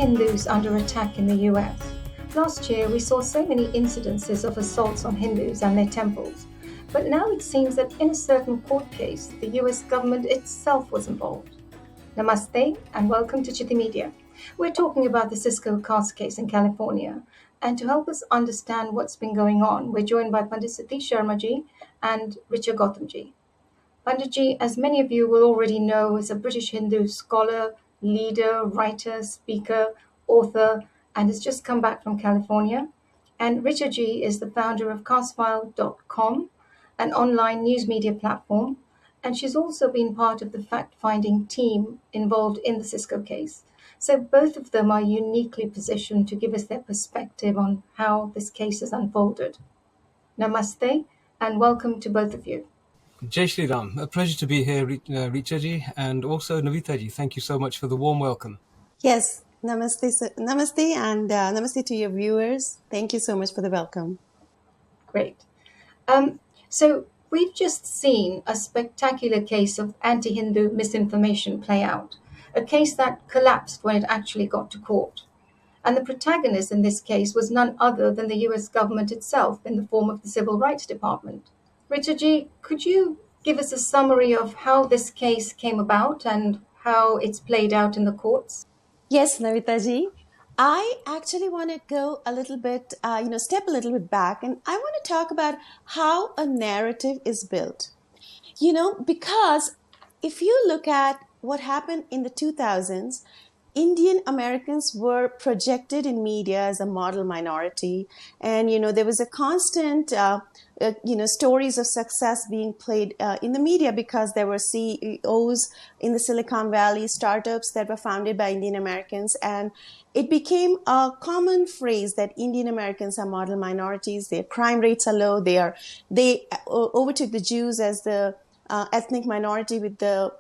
Hindus under attack in the US? Last year, we saw so many incidences of assaults on Hindus and their temples. But now it seems that in a certain court case, the US government itself was involved. Namaste and welcome to Chitty Media. We're talking about the Cisco Caste case in California. And to help us understand what's been going on, we're joined by Pandit Satish Sharma ji and Richa Gautam ji. Panditji, as many of you will already know, is a British Hindu scholar, leader, writer, speaker, author, and has just come back from California. And Richa Ji is the founder of castfile.com, an online news media platform, and she's also been part of the fact-finding team involved in the Cisco case. So both of them are uniquely positioned to give us their perspective on how this case has unfolded. Namaste, and welcome to both of you. Jai Shri Ram. A pleasure to be here, Richa ji, and also Navita ji. Thank you so much for the warm welcome. Yes, namaste, namaste, and namaste to your viewers. Thank you so much for the welcome. Great. So we've just seen a spectacular case of anti-Hindu misinformation play out, a case that collapsed when it actually got to court. And the protagonist in this case was none other than the US government itself in the form of the Civil Rights Department. Richard G., could you give us a summary of how this case came about and how it's played out in the courts? Yes, Navita ji. I actually want to go a little bit, step a little bit back, and I want to talk about how a narrative is built. Because if you look at what happened in the 2000s, Indian Americans were projected in media as a model minority. And, there was a constant, stories of success being played in the media because there were CEOs in the Silicon Valley, startups that were founded by Indian Americans. And it became a common phrase that Indian Americans are model minorities. Their crime rates are low. They overtook the Jews as the ethnic minority with the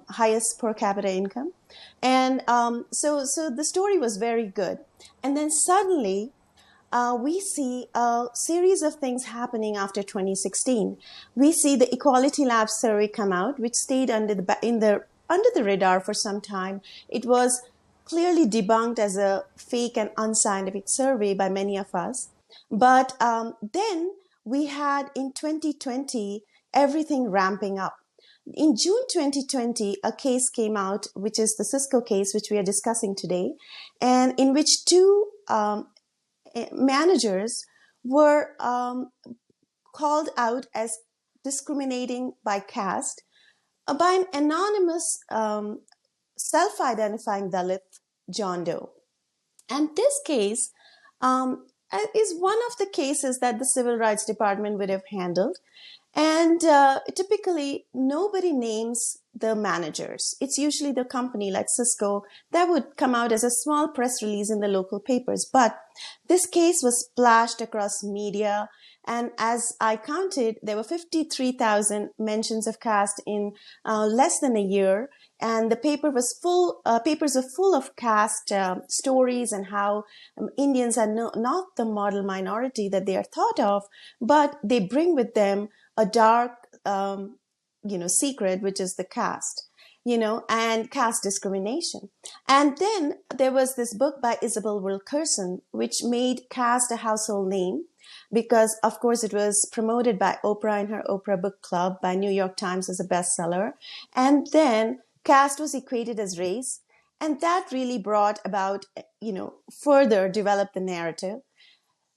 highest per capita income. And so the story was very good. And then suddenly we see a series of things happening after 2016. We see the Equality Lab survey come out, which stayed under the radar for some time. It was clearly debunked as a fake and unscientific survey by many of us. But then we had in 2020 everything ramping up. In June 2020, a case came out, which is the Cisco case, which we are discussing today, and in which two managers were called out as discriminating by caste by an anonymous self-identifying Dalit, John Doe. And this case is one of the cases that the Civil Rights Department would have handled. And typically, nobody names the managers. It's usually the company like Cisco that would come out as a small press release in the local papers. But this case was splashed across media. And as I counted, there were 53,000 mentions of caste in less than a year. And the papers are full of caste stories and how Indians are not the model minority that they are thought of, but they bring with them a dark, secret, which is the caste, and caste discrimination. And then there was this book by Isabel Wilkerson, which made caste a household name because, of course, it was promoted by Oprah in her Oprah Book Club, by New York Times as a bestseller. And then caste was equated as race. And that really brought about, further developed the narrative.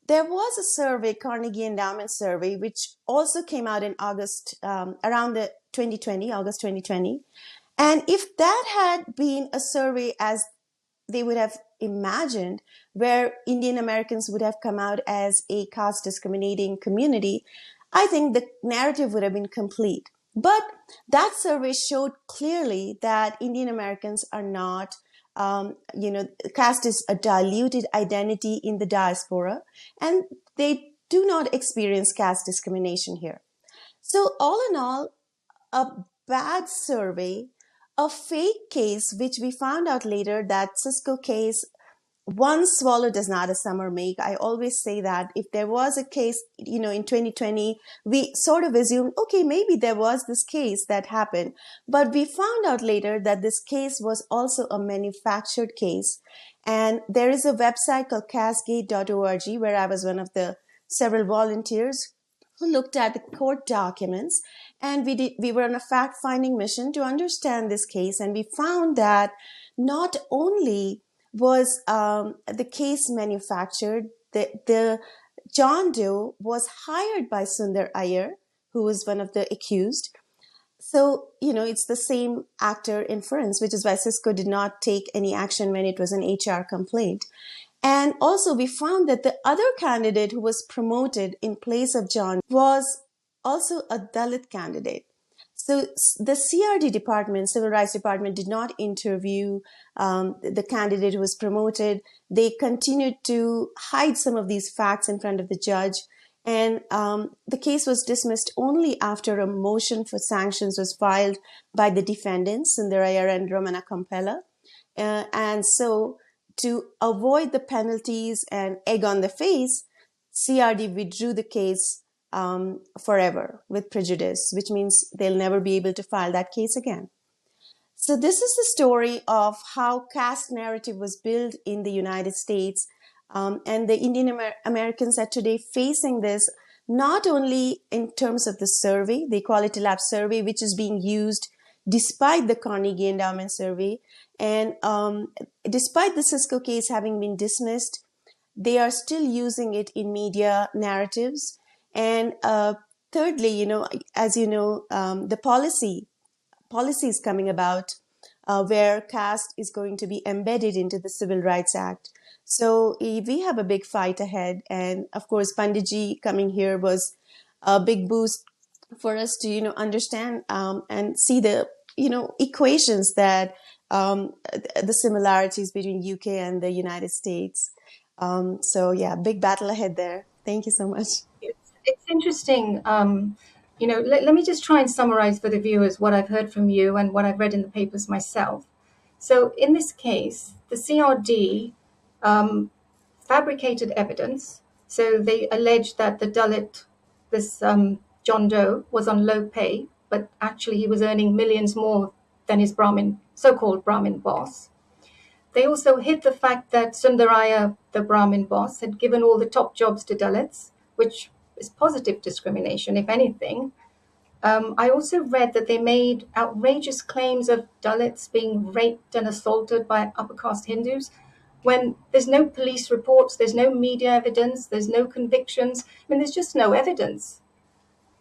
There was a survey, Carnegie Endowment survey, which also came out in August, around the August 2020. And if that had been a survey as they would have imagined, where Indian Americans would have come out as a caste discriminating community, I think the narrative would have been complete. But that survey showed clearly that Indian Americans are not caste is a diluted identity in the diaspora, and they do not experience caste discrimination here. So all in all, a bad survey, a fake case, which we found out later that Cisco case one swallow does not a summer make. I always say that if there was a case, in 2020, we sort of assumed, okay, maybe there was this case that happened. But we found out later that this case was also a manufactured case. And there is a website called castegate.org where I was one of the several volunteers who looked at the court documents. And we were on a fact-finding mission to understand this case. And we found that not only was the case manufactured, the John Doe was hired by Sundar Iyer, who was one of the accused. So, it's the same actor inference, which is why Cisco did not take any action when it was an HR complaint. And also we found that the other candidate who was promoted in place of John was also a Dalit candidate. So the CRD department, Civil Rights Department, did not interview the candidate who was promoted. They continued to hide some of these facts in front of the judge. And the case was dismissed only after a motion for sanctions was filed by the defendants, Sundar Iyer and Ramana Kampela. And so to avoid the penalties and egg on the face, CRD withdrew the case forever with prejudice, which means they'll never be able to file that case again. So this is the story of how caste narrative was built in the United States. And the Indian Americans are today facing this, not only in terms of the survey, the Equality Lab survey, which is being used despite the Carnegie Endowment survey. And despite the Cisco case having been dismissed, they are still using it in media narratives. And thirdly, as you know, the policy is coming about where caste is going to be embedded into the Civil Rights Act. So we have a big fight ahead. And of course, Panditji coming here was a big boost for us to, understand and see the, equations that the similarities between UK and the United States. So yeah, big battle ahead there. Thank you so much. It's interesting. Let me just try and summarize for the viewers what I've heard from you and what I've read in the papers myself. So in this case, the CRD fabricated evidence. So they alleged that the Dalit, this John Doe, was on low pay, but actually he was earning millions more than his so-called Brahmin boss. They also hid the fact that Sundar Iyer, the Brahmin boss, had given all the top jobs to Dalits, which is positive discrimination, if anything. I also read that they made outrageous claims of Dalits being raped and assaulted by upper caste Hindus when there's no police reports, there's no media evidence, there's no convictions. There's just no evidence.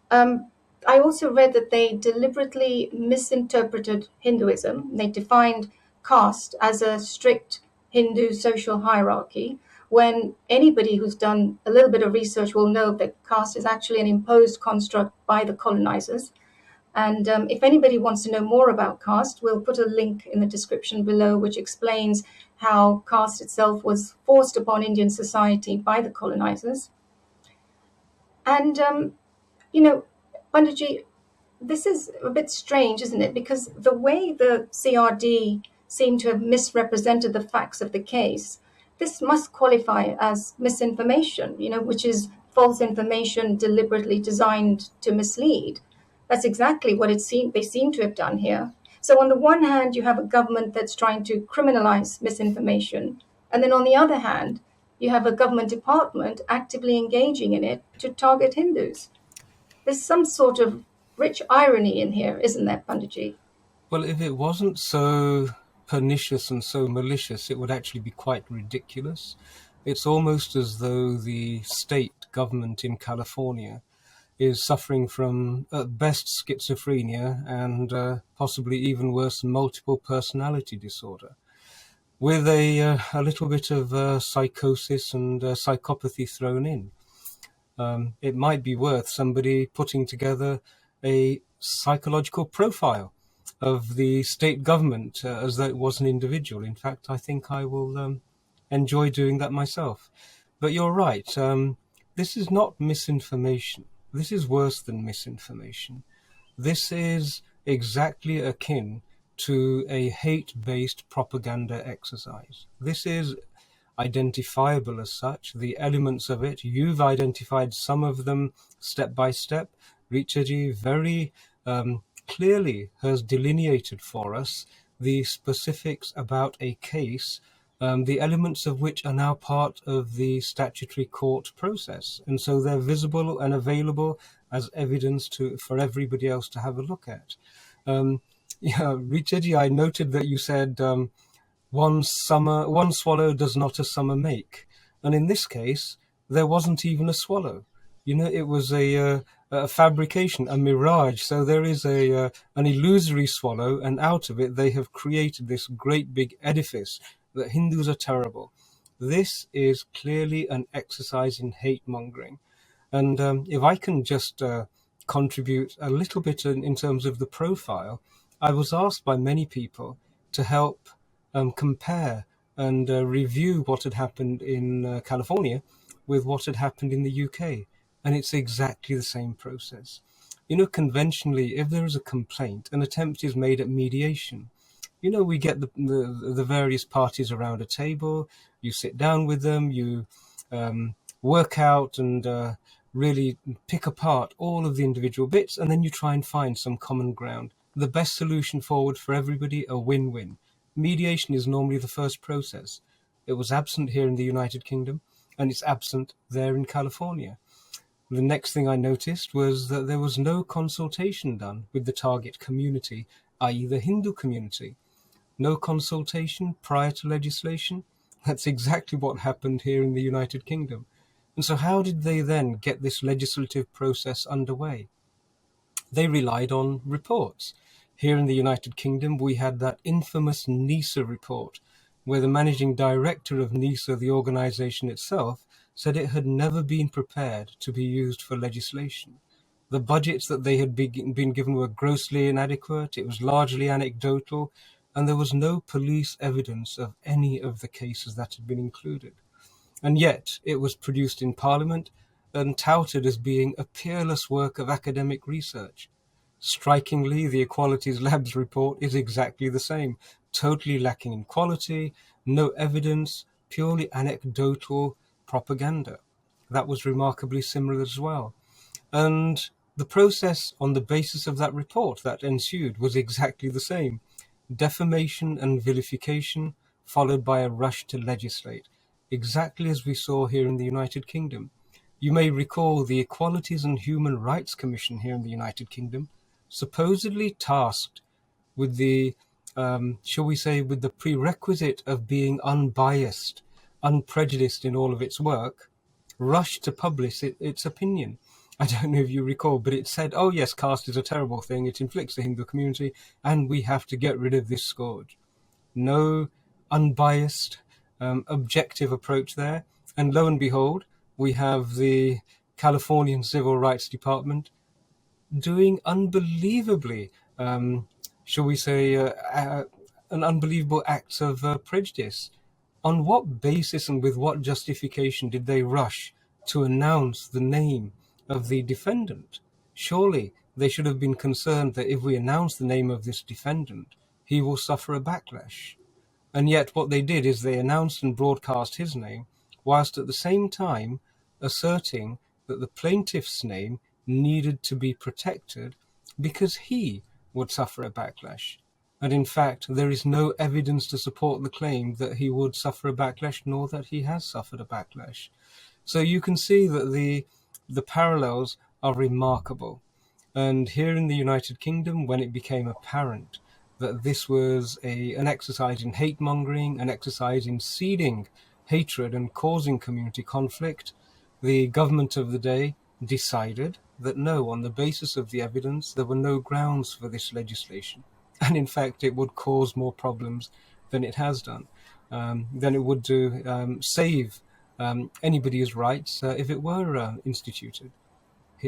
I also read that they deliberately misinterpreted Hinduism. They defined caste as a strict Hindu social hierarchy, when anybody who's done a little bit of research will know that caste is actually an imposed construct by the colonizers. And if anybody wants to know more about caste, we'll put a link in the description below which explains how caste itself was forced upon Indian society by the colonizers. And, Panditji, this is a bit strange, isn't it? Because the way the CRD seemed to have misrepresented the facts of the case, this must qualify as misinformation, which is false information deliberately designed to mislead. That's exactly what they seem to have done here. So on the one hand, you have a government that's trying to criminalize misinformation. And then on the other hand, you have a government department actively engaging in it to target Hindus. There's some sort of rich irony in here, isn't there, Panditji? Well, if it wasn't so pernicious and so malicious, it would actually be quite ridiculous. It's almost as though the state government in California is suffering from, at best, schizophrenia and possibly even worse, multiple personality disorder, with a little bit of psychosis and psychopathy thrown in. It might be worth somebody putting together a psychological profile of the state government as though it was an individual. In fact, I think I will enjoy doing that myself. But you're right. This is not misinformation. This is worse than misinformation. This is exactly akin to a hate-based propaganda exercise. This is identifiable as such. The elements of it, you've identified some of them step by step. Richa ji very clearly has delineated for us the specifics about a case, the elements of which are now part of the statutory court process. And so they're visible and available as evidence for everybody else to have a look at. Yeah, Richa ji, I noted that you said one swallow does not a summer make. And in this case, there wasn't even a swallow. It was a fabrication, a mirage. So there is an illusory swallow, and out of it they have created this great big edifice that Hindus are terrible. This is clearly an exercise in hate mongering. And if I can just contribute a little bit in terms of the profile, I was asked by many people to help compare and review what had happened in California with what had happened in the UK. And it's exactly the same process. Conventionally, if there is a complaint, an attempt is made at mediation. We get the various parties around a table, you sit down with them, you work out and really pick apart all of the individual bits, and then you try and find some common ground. The best solution forward for everybody, a win-win. Mediation is normally the first process. It was absent here in the United Kingdom, and it's absent there in California. The next thing I noticed was that there was no consultation done with the target community, i.e. the Hindu community. No consultation prior to legislation. That's exactly what happened here in the United Kingdom. And so how did they then get this legislative process underway? They relied on reports. Here in the United Kingdom, we had that infamous NISA report, where the managing director of NISA, the organization itself, said it had never been prepared to be used for legislation. The budgets that they had been given were grossly inadequate, it was largely anecdotal, and there was no police evidence of any of the cases that had been included. And yet it was produced in Parliament and touted as being a peerless work of academic research. Strikingly, the Equalities Labs report is exactly the same, totally lacking in quality, no evidence, purely anecdotal propaganda. That was remarkably similar as well. And the process on the basis of that report that ensued was exactly the same. Defamation and vilification, followed by a rush to legislate, exactly as we saw here in the United Kingdom. You may recall the Equalities and Human Rights Commission here in the United Kingdom, supposedly tasked with the, shall we say, with the prerequisite of being unbiased, unprejudiced in all of its work, rushed to publish its opinion. I don't know if you recall, but it said, oh yes, caste is a terrible thing, it inflicts the Hindu community, and we have to get rid of this scourge. No unbiased, objective approach there. And lo and behold, we have the Californian Civil Rights Department doing unbelievably, shall we say, an unbelievable acts of prejudice. On what basis and with what justification did they rush to announce the name of the defendant? Surely they should have been concerned that if we announce the name of this defendant, he will suffer a backlash. And yet what they did is they announced and broadcast his name, whilst at the same time asserting that the plaintiff's name needed to be protected because he would suffer a backlash. And in fact, there is no evidence to support the claim that he would suffer a backlash, nor that he has suffered a backlash. So you can see that the parallels are remarkable. And here in the United Kingdom, when it became apparent that this was an exercise in hate mongering, an exercise in seeding hatred and causing community conflict, the government of the day decided that no, on the basis of the evidence, there were no grounds for this legislation. And in fact, it would cause more problems than it has done, than it would do save anybody's rights if it were instituted.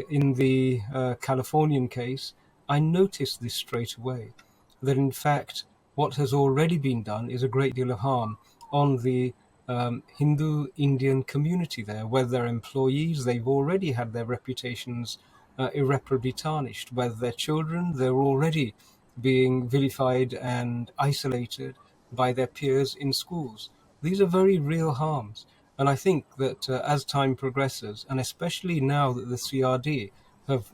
In the Californian case, I noticed this straight away, that in fact what has already been done is a great deal of harm on the Hindu Indian community there, where their employees, they've already had their reputations irreparably tarnished, whether their children, they're already being vilified and isolated by their peers in schools. These are very real harms. And I think that as time progresses, and especially now that the CRD have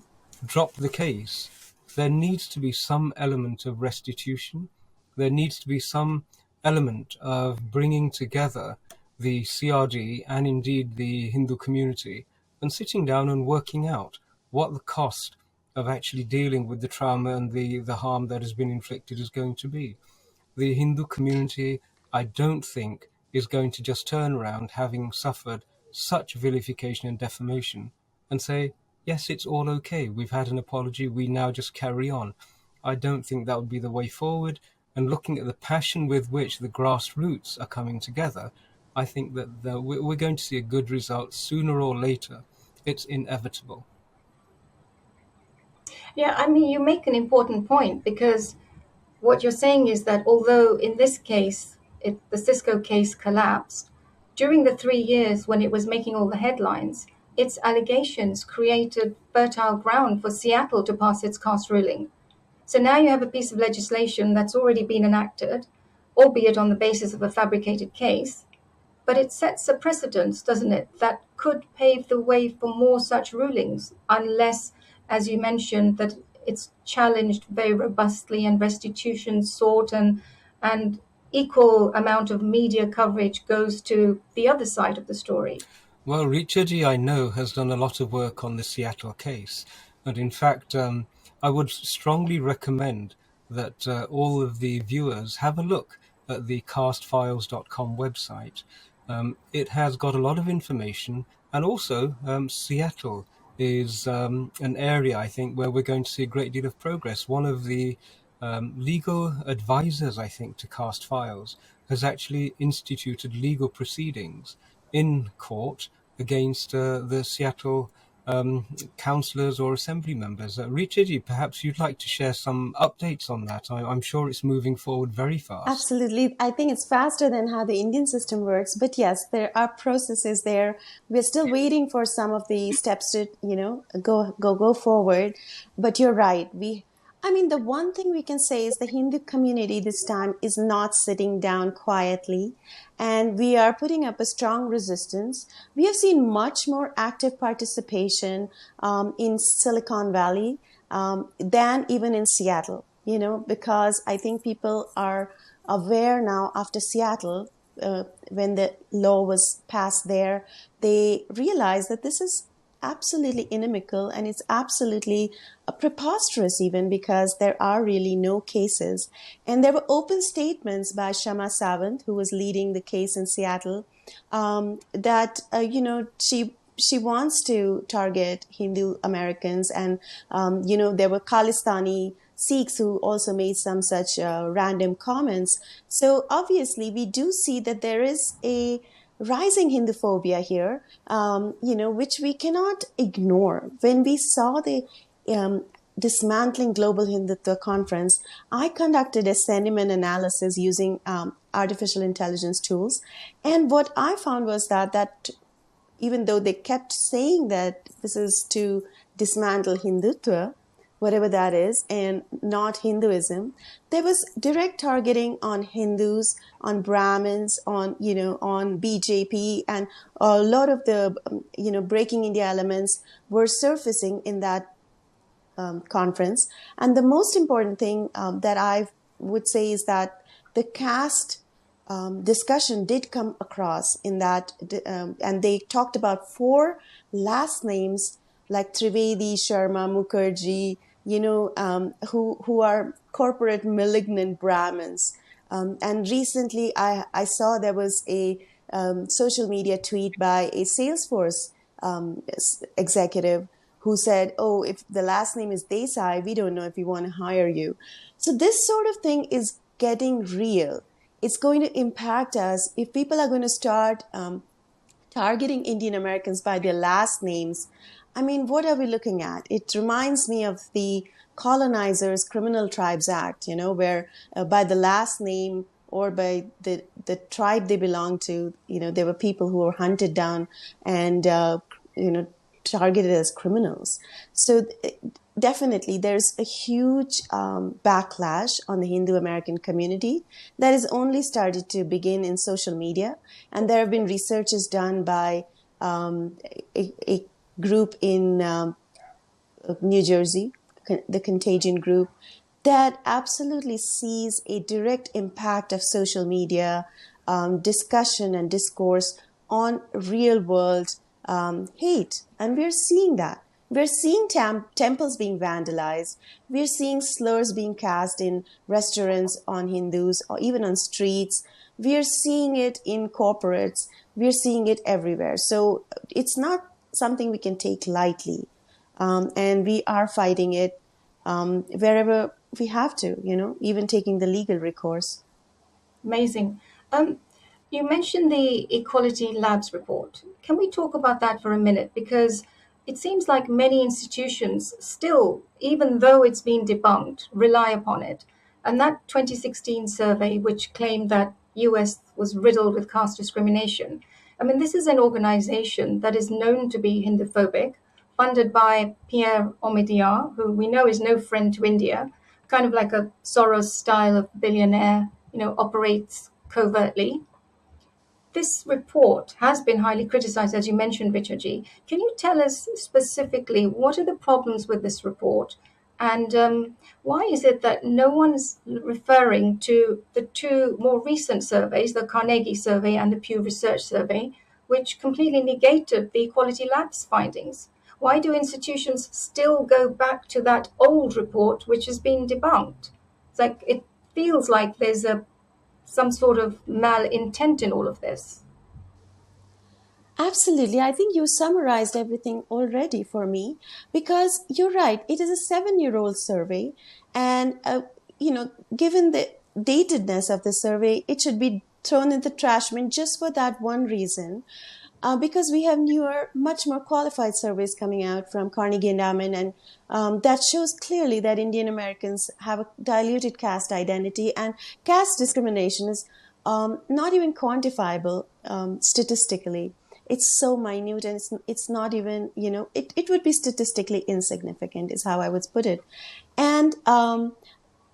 dropped the case, there needs to be some element of restitution. There needs to be some element of bringing together the CRD and indeed the Hindu community and sitting down and working out what the cost of actually dealing with the trauma and the harm that has been inflicted is going to be. The Hindu community, I don't think, is going to just turn around, having suffered such vilification and defamation, and say, yes, it's all okay, we've had an apology, we now just carry on. I don't think that would be the way forward. And looking at the passion with which the grassroots are coming together, I think that we're going to see a good result sooner or later. It's inevitable. Yeah, I mean, you make an important point because what you're saying is that although in this case, the Cisco case collapsed, during the 3 years when it was making all the headlines, its allegations created fertile ground for Seattle to pass its Caste ruling. So now you have a piece of legislation that's already been enacted, albeit on the basis of a fabricated case, but it sets a precedent, doesn't it, that could pave the way for more such rulings, unless, as you mentioned, that it's challenged very robustly and restitution sought and equal amount of media coverage goes to the other side of the story. Well, Richa ji, I know, has done a lot of work on the Seattle case. And in fact, I would strongly recommend that all of the viewers have a look at the castfiles.com website. It has got a lot of information, and also Seattle is an area, I think, where we're going to see a great deal of progress. One of the legal advisors, I think, to Cast Files has actually instituted legal proceedings in court against the Seattle councillors or assembly members. Richa, perhaps you'd like to share some updates on that. I'm sure it's moving forward very fast. Absolutely. I think it's faster than how the Indian system works. But yes, there are processes there. We're still waiting for some of the steps to, go forward. But you're right. The one thing we can say is the Hindu community this time is not sitting down quietly, and we are putting up a strong resistance. We have seen much more active participation in Silicon Valley than even in Seattle, because I think people are aware now after Seattle, when the law was passed there, they realized that this is absolutely inimical and it's absolutely preposterous even because there are really no cases. And there were open statements by Shama Sawant, who was leading the case in Seattle, that, she wants to target Hindu Americans. And, there were Khalistani Sikhs who also made some such random comments. So obviously we do see that there is a rising Hinduphobia here, which we cannot ignore. When we saw the Dismantling Global Hindutva conference, I conducted a sentiment analysis using artificial intelligence tools. And what I found was that even though they kept saying that this is to dismantle Hindutva, whatever that is, and not Hinduism, there was direct targeting on Hindus, on Brahmins, on BJP, and a lot of the, Breaking India elements were surfacing in that conference. And the most important thing that I would say is that the caste discussion did come across in that, and they talked about 4 last names like Trivedi, Sharma, Mukherjee, who are corporate malignant Brahmins. And recently I saw there was a social media tweet by a Salesforce executive who said, oh, if the last name is Desai, we don't know if we want to hire you. So this sort of thing is getting real. It's going to impact us if people are going to start targeting Indian Americans by their last names. I mean, what are we looking at? It reminds me of the Colonizers Criminal Tribes Act, where by the last name or by the tribe they belong to, there were people who were hunted down and, targeted as criminals. So definitely there's a huge backlash on the Hindu American community that has only started to begin in social media. And there have been researches done by a group in New Jersey, the Contagion Group, that absolutely sees a direct impact of social media discussion and discourse on real world hate. And we're seeing that. We're seeing temples being vandalized. We're seeing slurs being cast in restaurants on Hindus or even on streets. We're seeing it in corporates. We're seeing it everywhere. So it's not something we can take lightly. And we are fighting it wherever we have to, even taking the legal recourse. Amazing. You mentioned the Equality Labs report. Can we talk about that for a minute? Because it seems like many institutions still, even though it's been debunked, rely upon it. And that 2016 survey, which claimed that US was riddled with caste discrimination, I mean, this is an organization that is known to be Hinduphobic, funded by Pierre Omidyar, who we know is no friend to India, kind of like a Soros style of billionaire, operates covertly. This report has been highly criticized, as you mentioned, Richa. Can you tell us specifically what are the problems with this report? And why is it that no one's referring to the two more recent surveys, the Carnegie survey and the Pew Research survey, which completely negated the Equality Labs findings? Why do institutions still go back to that old report, which has been debunked? It feels like there's some sort of malintent in all of this. Absolutely. I think you summarized everything already for me because you're right. It is a 7-year-old survey. And, given the datedness of the survey, it should be thrown in the trash bin just for that one reason. Because we have newer, much more qualified surveys coming out from Carnegie Endowment, and that shows clearly that Indian Americans have a diluted caste identity, and caste discrimination is not even quantifiable statistically. It's so minute, and it's not even, it would be statistically insignificant, is how I would put it. And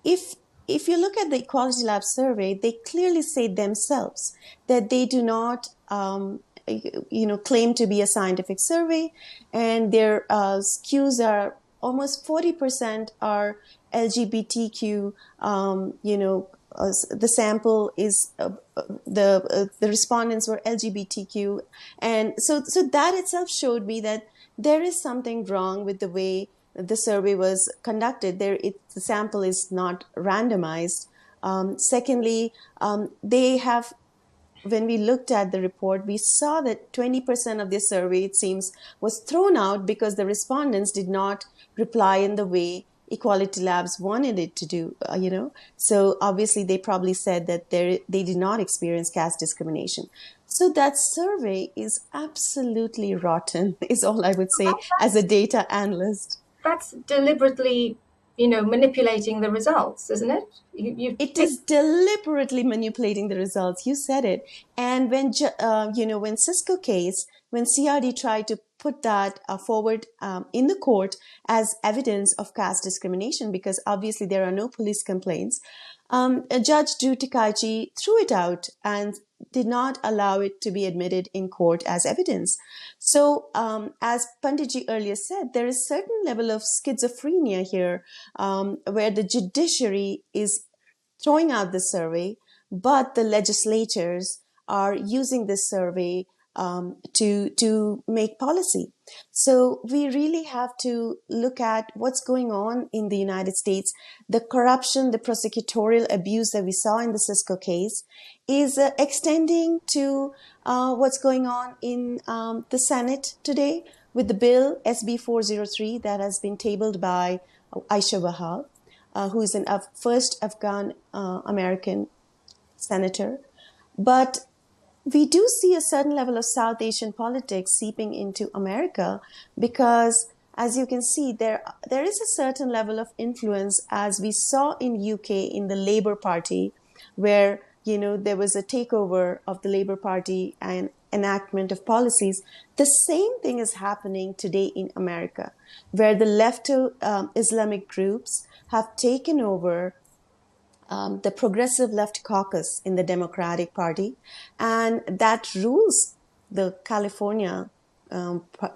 if if you look at the Equality Lab survey, they clearly say themselves that they do not claim to be a scientific survey, and their skews are almost 40% are LGBTQ. The sample is the respondents were LGBTQ, and so that itself showed me that there is something wrong with the way the survey was conducted. The sample is not randomized. Secondly, they have. When we looked at the report, we saw that 20% of the survey, it seems, was thrown out because the respondents did not reply in the way Equality Labs wanted it to do, So obviously they probably said that they did not experience caste discrimination. So that survey is absolutely rotten, is all I would say as a data analyst. That's deliberately, manipulating the results, isn't it? It is deliberately manipulating the results. You said it. And when when Cisco case, when CRD tried to put that forward in the court as evidence of caste discrimination, because obviously there are no police complaints, Judge Drew Tikaichi threw it out and did not allow it to be admitted in court as evidence. So, as Panditji earlier said, there is certain level of schizophrenia here, where the judiciary is throwing out the survey, but the legislatures are using this survey to make policy. So we really have to look at what's going on in the United States. The corruption, the prosecutorial abuse that we saw in the Cisco case is extending to what's going on in the Senate today with the bill SB 403 that has been tabled by Aisha Bahal, who is a first Afghan American senator. But we do see a certain level of South Asian politics seeping into America because, as you can see, there is a certain level of influence, as we saw in UK in the Labour Party, where there was a takeover of the Labour Party, and enactment of policies. The same thing is happening today in America, where the left Islamic groups have taken over the progressive left caucus in the Democratic Party, and that rules the California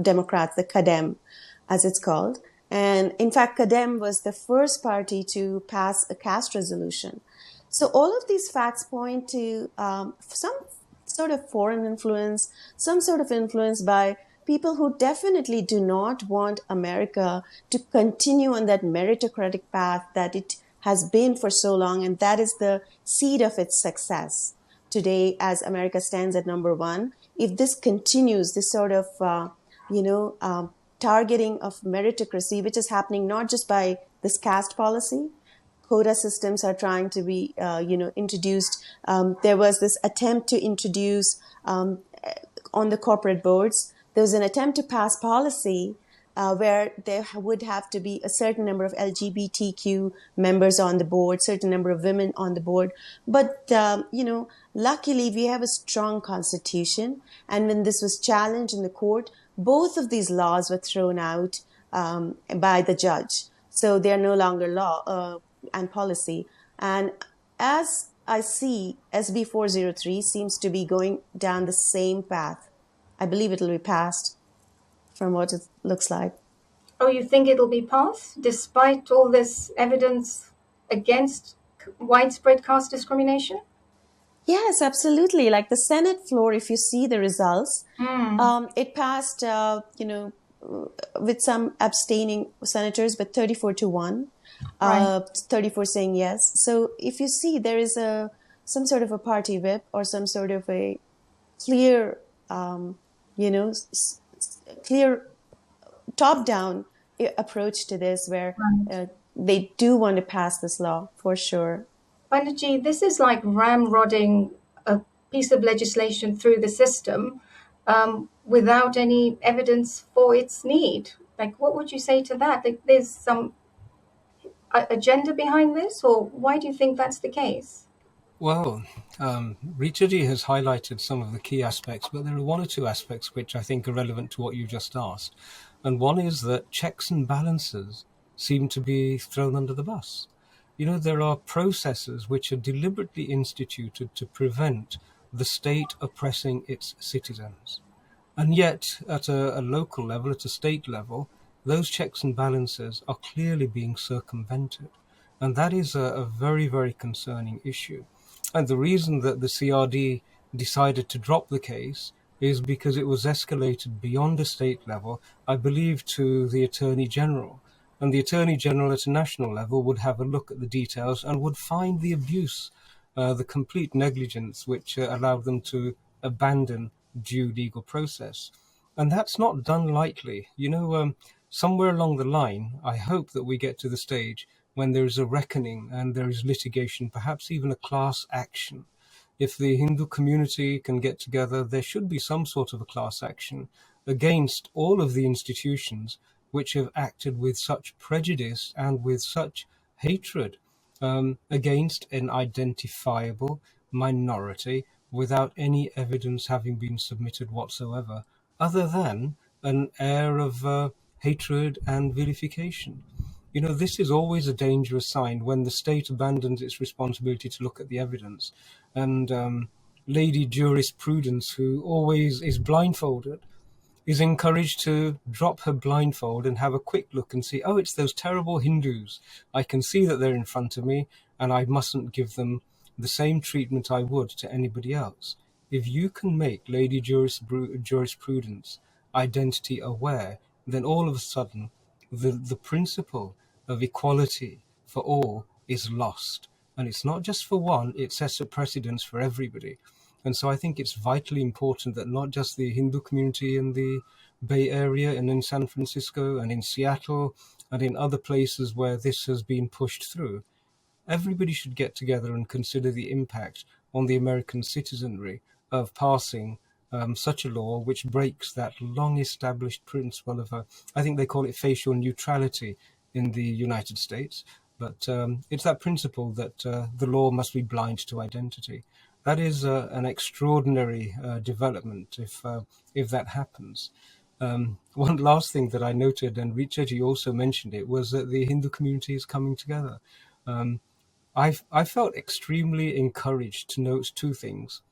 Democrats, the CADEM, as it's called. And in fact, CADEM was the first party to pass a caste resolution. So all of these facts point to some sort of foreign influence, some sort of influence by people who definitely do not want America to continue on that meritocratic path that it has been for so long, and that is the seed of its success. Today, as America stands at number one, if this continues, this sort of, targeting of meritocracy, which is happening not just by this caste policy, quota systems are trying to be, introduced. There was this attempt to introduce on the corporate boards. There was an attempt to pass policy where there would have to be a certain number of LGBTQ members on the board, certain number of women on the board. But, luckily we have a strong constitution. And when this was challenged in the court, both of these laws were thrown out by the judge. So they are no longer law and policy. And as I see, SB 403 seems to be going down the same path. I believe it'll be passed from what it looks like. Oh, you think it'll be passed despite all this evidence against widespread caste discrimination? Yes, absolutely. Like the Senate floor, if you see the results, it passed, with some abstaining senators, but 34-1, Right. 34 saying yes. So if you see, there is some sort of a party whip or some sort of a clear, clear top-down approach to this, where they do want to pass this law for sure. Banerjee, this is like ramrodding a piece of legislation through the system without any evidence for its need. Like, what would you say to that? Like, there's some agenda behind this, or why do you think that's the case? Well, Richa ji has highlighted some of the key aspects, but there are one or two aspects which I think are relevant to what you just asked. And one is that checks and balances seem to be thrown under the bus. There are processes which are deliberately instituted to prevent the state oppressing its citizens. And yet, at a local level, at a state level, those checks and balances are clearly being circumvented. And that is a very, very concerning issue. And the reason that the CRD decided to drop the case is because it was escalated beyond a state level, I believe, to the Attorney General. And the Attorney General at a national level would have a look at the details and would find the abuse, the complete negligence which allowed them to abandon due legal process. And that's not done lightly. Somewhere along the line, I hope that we get to the stage when there is a reckoning and there is litigation, perhaps even a class action. If the Hindu community can get together, there should be some sort of a class action against all of the institutions which have acted with such prejudice and with such hatred against an identifiable minority without any evidence having been submitted whatsoever, other than an air of hatred and vilification. This is always a dangerous sign when the state abandons its responsibility to look at the evidence. And Lady Jurisprudence, who always is blindfolded, is encouraged to drop her blindfold and have a quick look and see, oh, it's those terrible Hindus. I can see that they're in front of me, and I mustn't give them the same treatment I would to anybody else. If you can make Lady Jurisprudence identity aware, then all of a sudden the principle of equality for all is lost. And it's not just for one, it sets a precedence for everybody. And so I think it's vitally important that not just the Hindu community in the Bay Area and in San Francisco and in Seattle and in other places where this has been pushed through, everybody should get together and consider the impact on the American citizenry of passing such a law which breaks that long established principle of, I think they call it facial neutrality in the United States, but it's that principle that the law must be blind to identity. That is an extraordinary development if that happens. One last thing that I noted, and Richa also mentioned it, was that the Hindu community is coming together. Um, I felt extremely encouraged to note two things.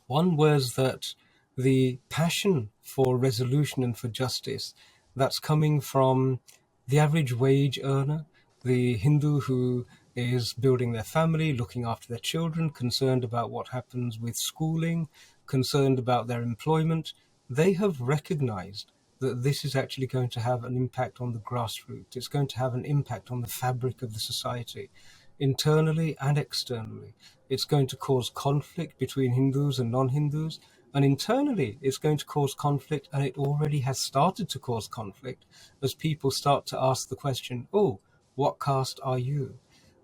One was that the passion for resolution and for justice that's coming from the average wage earner, the Hindu who is building their family, looking after their children, concerned about what happens with schooling, concerned about their employment, they have recognized that this is actually going to have an impact on the grassroots. It's going to have an impact on the fabric of the society, internally and externally. It's going to cause conflict between Hindus and non-Hindus, and internally it's going to cause conflict, and it already has started to cause conflict as people start to ask the question, oh, what caste are you?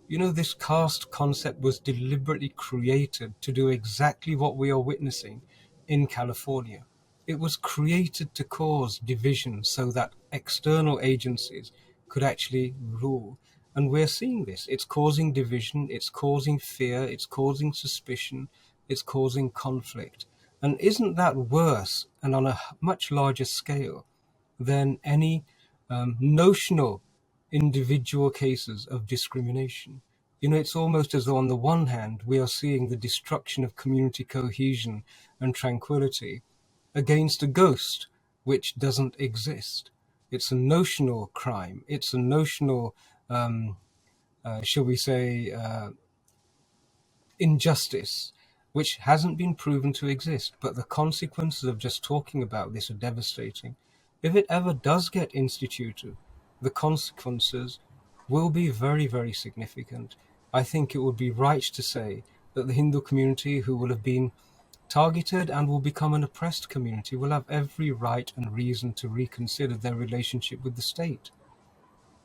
You know, this caste concept was deliberately created to do exactly what we are witnessing in California. It was created to cause division so that external agencies could actually rule. And we're seeing this. It's causing division, it's causing fear, it's causing suspicion, it's causing conflict. And isn't that worse and on a much larger scale than any notional individual cases of discrimination? You know, it's almost as though on the one hand, we are seeing the destruction of community cohesion and tranquility against a ghost which doesn't exist. It's a notional crime. It's a notional, shall we say, injustice, which hasn't been proven to exist. But the consequences of just talking about this are devastating. If it ever does get instituted, the consequences will be very, very significant. I think it would be right to say that the Hindu community, who will have been targeted and will become an oppressed community, will have every right and reason to reconsider their relationship with the state.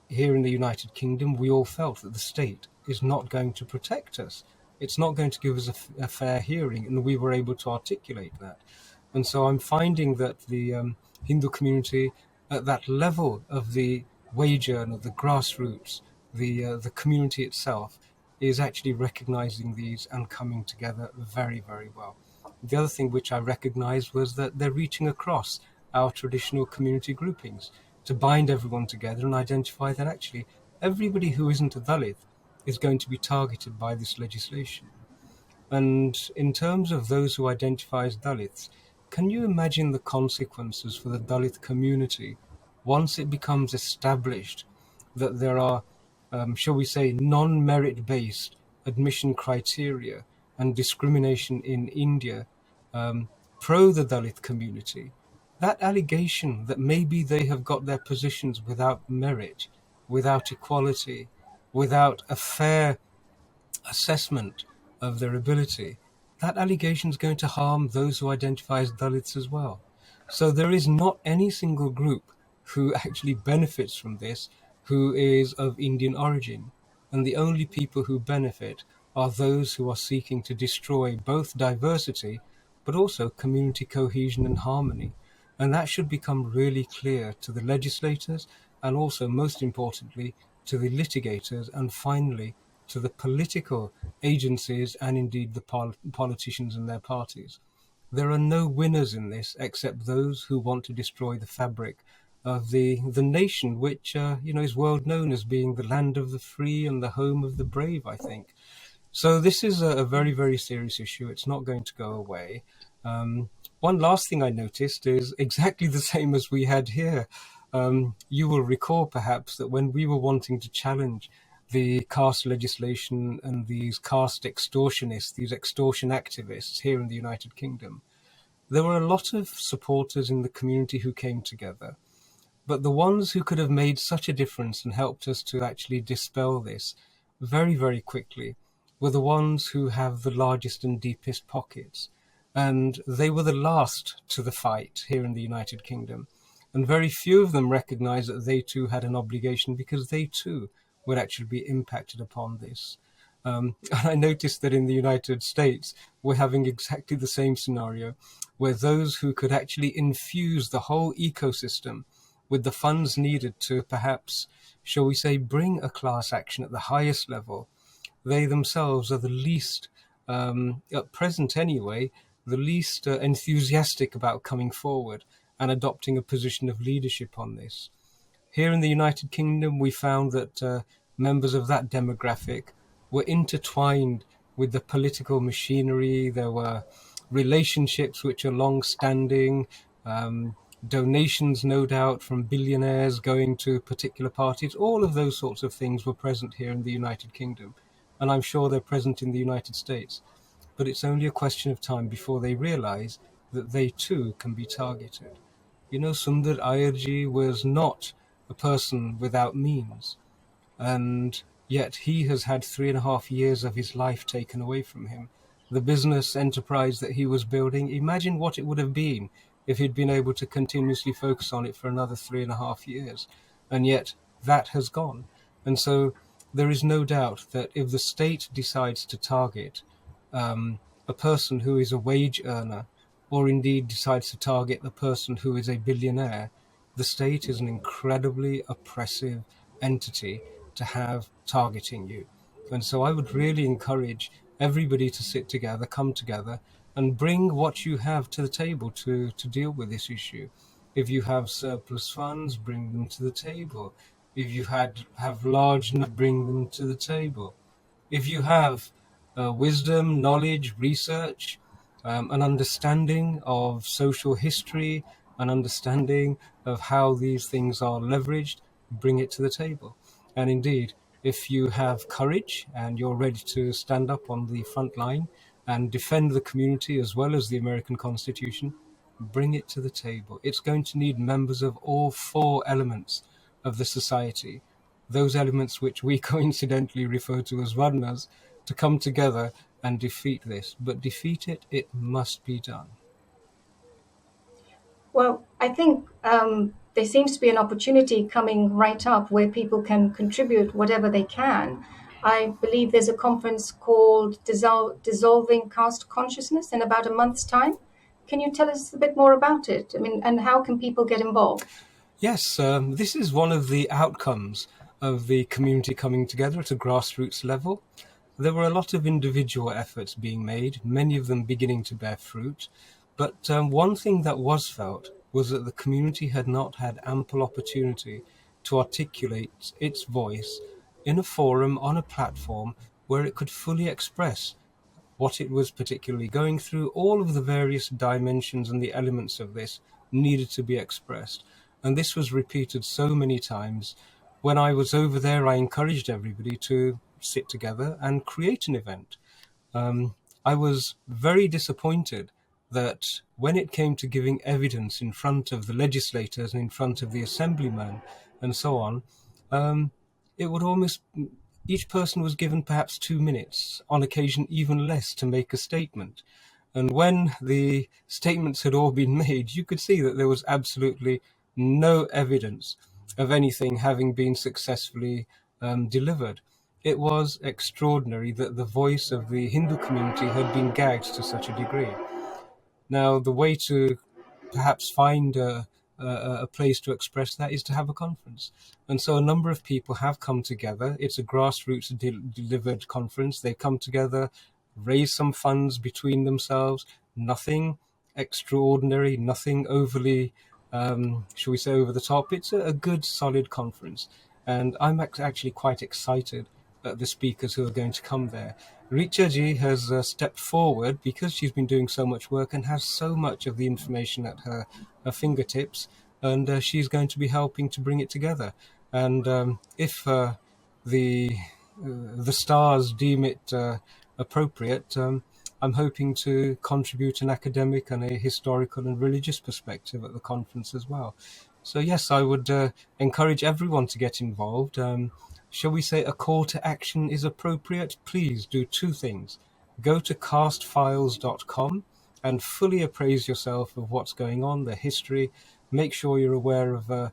Here in the United Kingdom, we all felt that the state is not going to protect us. It's not going to give us a fair hearing, and we were able to articulate that. And so I'm finding that the Hindu community at that level of the wage earner, the grassroots, the community itself, is actually recognizing these and coming together very, very well. The other thing which I recognized was that they're reaching across our traditional community groupings to bind everyone together and identify that actually everybody who isn't a Dalit is going to be targeted by this legislation. And in terms of those who identify as Dalits, can you imagine the consequences for the Dalit community once it becomes established that there are, shall we say, non-merit based admission criteria and discrimination in India pro the Dalit community? That allegation that maybe they have got their positions without merit, without equality, without a fair assessment of their ability, that allegation is going to harm those who identify as Dalits as well. So there is not any single group who actually benefits from this who is of Indian origin. And the only people who benefit are those who are seeking to destroy both diversity but also community cohesion and harmony. And that should become really clear to the legislators and also, most importantly, to the litigators and finally to the political agencies and indeed the politicians and their parties. There are no winners in this except those who want to destroy the fabric of the nation, which is world known as being the land of the free and the home of the brave, I think. So this is a very, very serious issue. It's not going to go away. One last thing I noticed is exactly the same as we had here. You will recall perhaps that when we were wanting to challenge the caste legislation and these caste extortionists, these extortion activists here in the United Kingdom, there were a lot of supporters in the community who came together. But the ones who could have made such a difference and helped us to actually dispel this very, very quickly were the ones who have the largest and deepest pockets. And they were the last to the fight here in the United Kingdom. And very few of them recognized that they too had an obligation because they too would actually be impacted upon this. And I noticed that in the United States, we're having exactly the same scenario where those who could actually infuse the whole ecosystem with the funds needed to perhaps, shall we say, bring a class action at the highest level, they themselves are the least at present anyway, the least enthusiastic about coming forward and adopting a position of leadership on this. Here in the United Kingdom, we found that members of that demographic were intertwined with the political machinery. There were relationships which are long standing, donations, no doubt, from billionaires going to particular parties. All of those sorts of things were present here in the United Kingdom. And I'm sure they're present in the United States. But it's only a question of time before they realize that they too can be targeted. Sundar Ayerji was not a person without means, and yet he has had 3.5 years of his life taken away from him. The business enterprise that he was building, imagine what it would have been if he'd been able to continuously focus on it for another 3.5 years. And yet that has gone. And so there is no doubt that if the state decides to target a person who is a wage earner, or indeed decides to target the person who is a billionaire, the state is an incredibly oppressive entity to have targeting you. And so I would really encourage everybody to sit together, come together, and bring what you have to the table to deal with this issue. If you have surplus funds, bring them to the table. If you have large, bring them to the table. If you have wisdom, knowledge, research, an understanding of social history, an understanding of how these things are leveraged, bring it to the table. And indeed, if you have courage and you're ready to stand up on the front line and defend the community as well as the American Constitution, bring it to the table. It's going to need members of all four elements of the society, those elements which we coincidentally refer to as Varnas, to come together and defeat this. But defeat it, it must be done. Well, I think there seems to be an opportunity coming right up where people can contribute whatever they can. I believe there's a conference called Dissolving Caste Consciousness in about a month's time. Can you tell us a bit more about it? I mean, and how can people get involved? Yes, this is one of the outcomes of the community coming together at a grassroots level. There were a lot of individual efforts being made, many of them beginning to bear fruit. But one thing that was felt was that the community had not had ample opportunity to articulate its voice in a forum, on a platform where it could fully express what it was particularly going through. All of the various dimensions and the elements of this needed to be expressed. And this was repeated so many times. When I was over there, I encouraged everybody to sit together and create an event. I was very disappointed that when it came to giving evidence in front of the legislators and in front of the assemblymen and so on, it would almost, each person was given perhaps 2 minutes, on occasion even less, to make a statement. And when the statements had all been made, you could see that there was absolutely no evidence of anything having been successfully delivered. It was extraordinary that the voice of the Hindu community had been gagged to such a degree. Now, the way to perhaps find a place to express that is to have a conference. And so a number of people have come together. It's a grassroots delivered conference. They come together, raise some funds between themselves, nothing extraordinary, nothing overly, shall we say, over the top. It's a good, solid conference. And I'm actually quite excited at the speakers who are going to come there. Richa ji has stepped forward because she's been doing so much work and has so much of the information at her fingertips, and she's going to be helping to bring it together. And if the stars deem it appropriate, I'm hoping to contribute an academic and a historical and religious perspective at the conference as well. So yes, I would encourage everyone to get involved. Shall we say a call to action is appropriate? Please do two things. Go to castefiles.com and fully appraise yourself of what's going on, the history. Make sure you're aware of the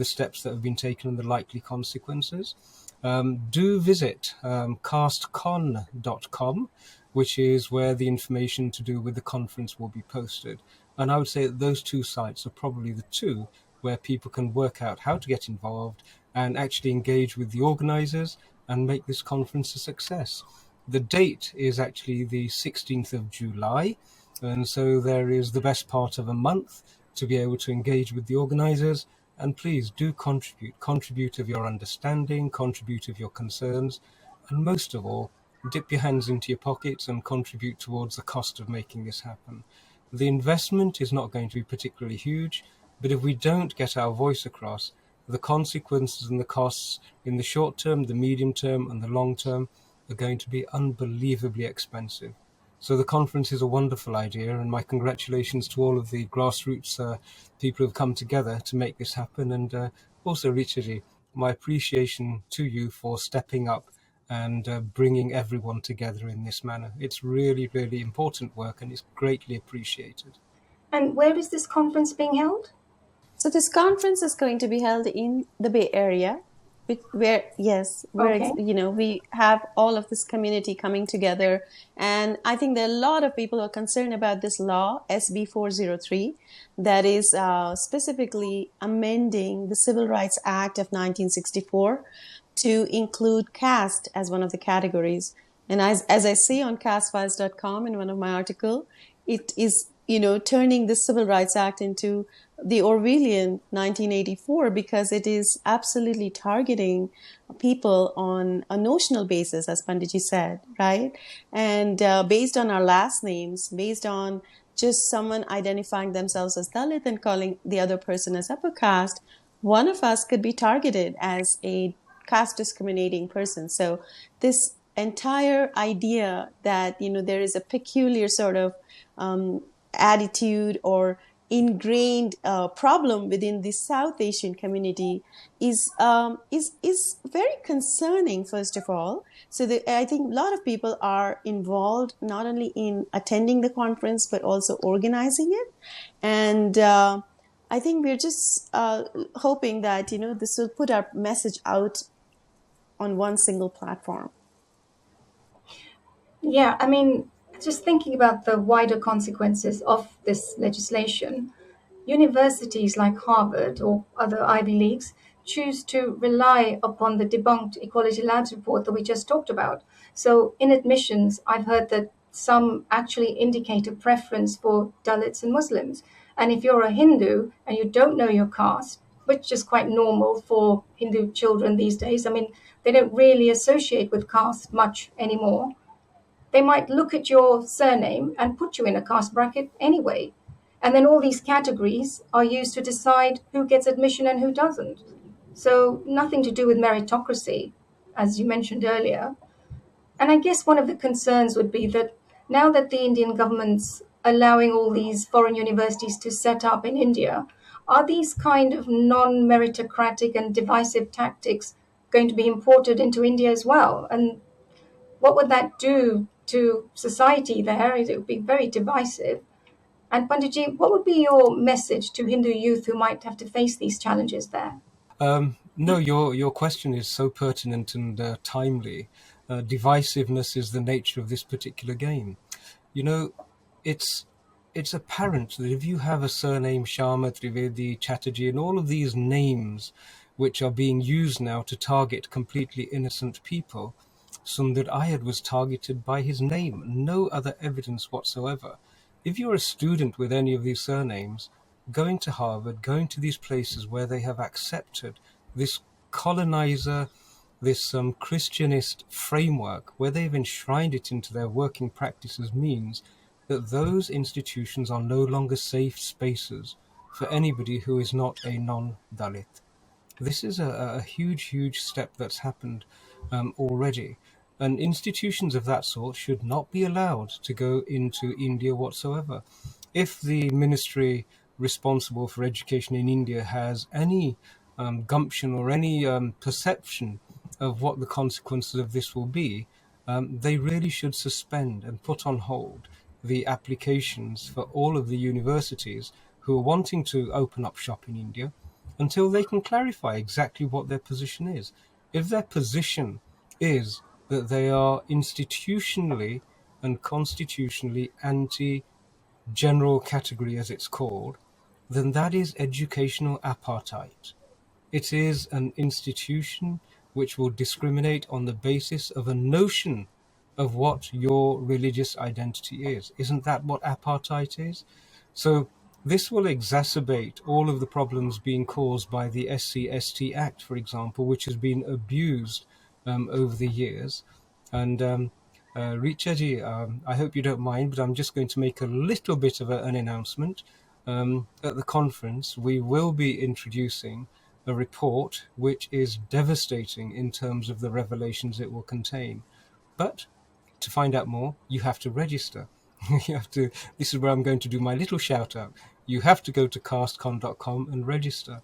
steps that have been taken and the likely consequences. Do visit castcon.com, which is where the information to do with the conference will be posted. And I would say that those two sites are probably the two where people can work out how to get involved and actually engage with the organizers and make this conference a success. The date is actually the 16th of July, and so there is the best part of a month to be able to engage with the organizers. And please do contribute of your understanding, contribute of your concerns, and most of all, dip your hands into your pockets and contribute towards the cost of making this happen. The investment is not going to be particularly huge, but if we don't get our voice across, the consequences and the costs in the short term, the medium term, and the long term are going to be unbelievably expensive. So the conference is a wonderful idea, and my congratulations to all of the grassroots people who have come together to make this happen. And also, Richa, my appreciation to you for stepping up and bringing everyone together in this manner. It's really, really important work, and it's greatly appreciated. And where is this conference being held? So this conference is going to be held in the Bay Area, where yes, where Okay. we have all of this community coming together, and I think there are a lot of people who are concerned about this law SB 403 that is specifically amending the Civil Rights Act of 1964 to include caste as one of the categories. And as I see on castefiles.com in one of my articles, it is turning the Civil Rights Act into the Orwellian 1984 because it is absolutely targeting people on a notional basis, as Panditji said, right? And based on our last names, based on just someone identifying themselves as Dalit and calling the other person as upper caste, one of us could be targeted as a caste discriminating person. So this entire idea that there is a peculiar sort of attitude or ingrained problem within the South Asian community is very concerning. First of all, so I think a lot of people are involved not only in attending the conference but also organizing it, and I think we're just hoping that this will put our message out on one single platform. Yeah, I mean, just thinking about the wider consequences of this legislation, universities like Harvard or other Ivy Leagues choose to rely upon the debunked Equality Labs report that we just talked about. So, in admissions, I've heard that some actually indicate a preference for Dalits and Muslims. And if you're a Hindu and you don't know your caste, which is quite normal for Hindu children these days, I mean, they don't really associate with caste much anymore. They might look at your surname and put you in a caste bracket anyway. And then all these categories are used to decide who gets admission and who doesn't. So nothing to do with meritocracy, as you mentioned earlier. And I guess one of the concerns would be that now that the Indian government's allowing all these foreign universities to set up in India, are these kind of non meritocratic and divisive tactics going to be imported into India as well? And what would that do to society there? It would be very divisive. And Panditji, what would be your message to Hindu youth who might have to face these challenges there? No, your question is so pertinent and timely. Divisiveness is the nature of this particular game. You know, it's it's apparent that if you have a surname Sharma, Trivedi, Chatterjee, and all of these names which are being used now to target completely innocent people, Sundar Ayad was targeted by his name, no other evidence whatsoever. If you're a student with any of these surnames, going to Harvard, going to these places where they have accepted this colonizer, this Christianist framework, where they've enshrined it into their working practices, means that those institutions are no longer safe spaces for anybody who is not a non-Dalit. This is a huge, huge step that's happened already. And institutions of that sort should not be allowed to go into India whatsoever. If the ministry responsible for education in India has any gumption or any perception of what the consequences of this will be, they really should suspend and put on hold the applications for all of the universities who are wanting to open up shop in India until they can clarify exactly what their position is. If their position is that they are institutionally and constitutionally anti general category, as it's called, then that is educational apartheid. It is an institution which will discriminate on the basis of a notion of what your religious identity is. Isn't that what apartheid is? So this will exacerbate all of the problems being caused by the SC/ST Act, for example, which has been abused over the years. And Richa ji, I hope you don't mind, but I'm just going to make a little bit of an announcement. At the conference, we will be introducing a report which is devastating in terms of the revelations it will contain. But to find out more, you have to register. You have to. This is where I'm going to do my little shout out. You have to go to castcon.com and register.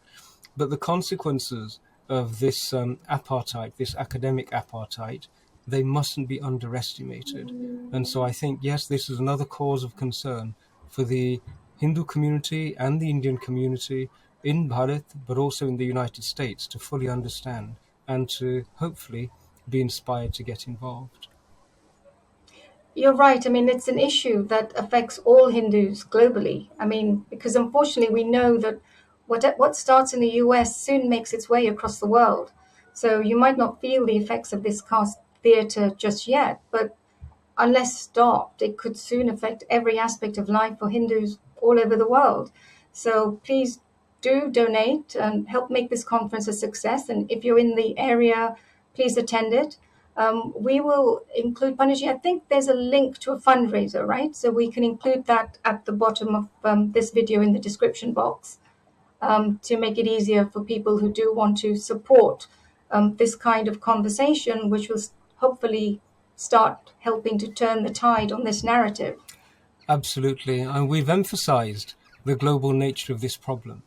But the consequences of this apartheid, this academic apartheid, they mustn't be underestimated. And so I think, yes, this is another cause of concern for the Hindu community and the Indian community in Bharat, but also in the United States, to fully understand and to hopefully be inspired to get involved. You're right. I mean, it's an issue that affects all Hindus globally. I mean, because unfortunately, we know that what starts in the US soon makes its way across the world. So you might not feel the effects of this caste theatre just yet, but unless stopped, it could soon affect every aspect of life for Hindus all over the world. So please do donate and help make this conference a success. And if you're in the area, please attend it. We will include Panuji. I think there's a link to a fundraiser, right? So we can include that at the bottom of this video in the description box to make it easier for people who do want to support this kind of conversation, which will hopefully start helping to turn the tide on this narrative. Absolutely. And we've emphasized the global nature of this problem.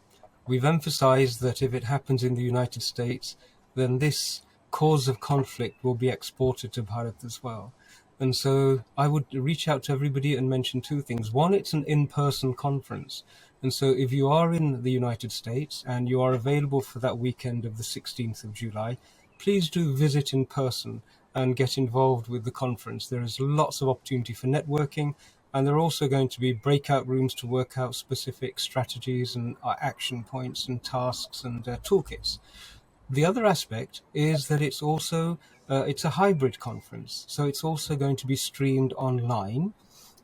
We've emphasized that if it happens in the United States, then this cause of conflict will be exported to Bharat as well. And so I would reach out to everybody and mention two things. One, it's an in-person conference. And so if you are in the United States and you are available for that weekend of the 16th of July, please do visit in person and get involved with the conference. There is lots of opportunity for networking, and there are also going to be breakout rooms to work out specific strategies and action points and tasks and toolkits. The other aspect is that it's also it's a hybrid conference, so it's also going to be streamed online.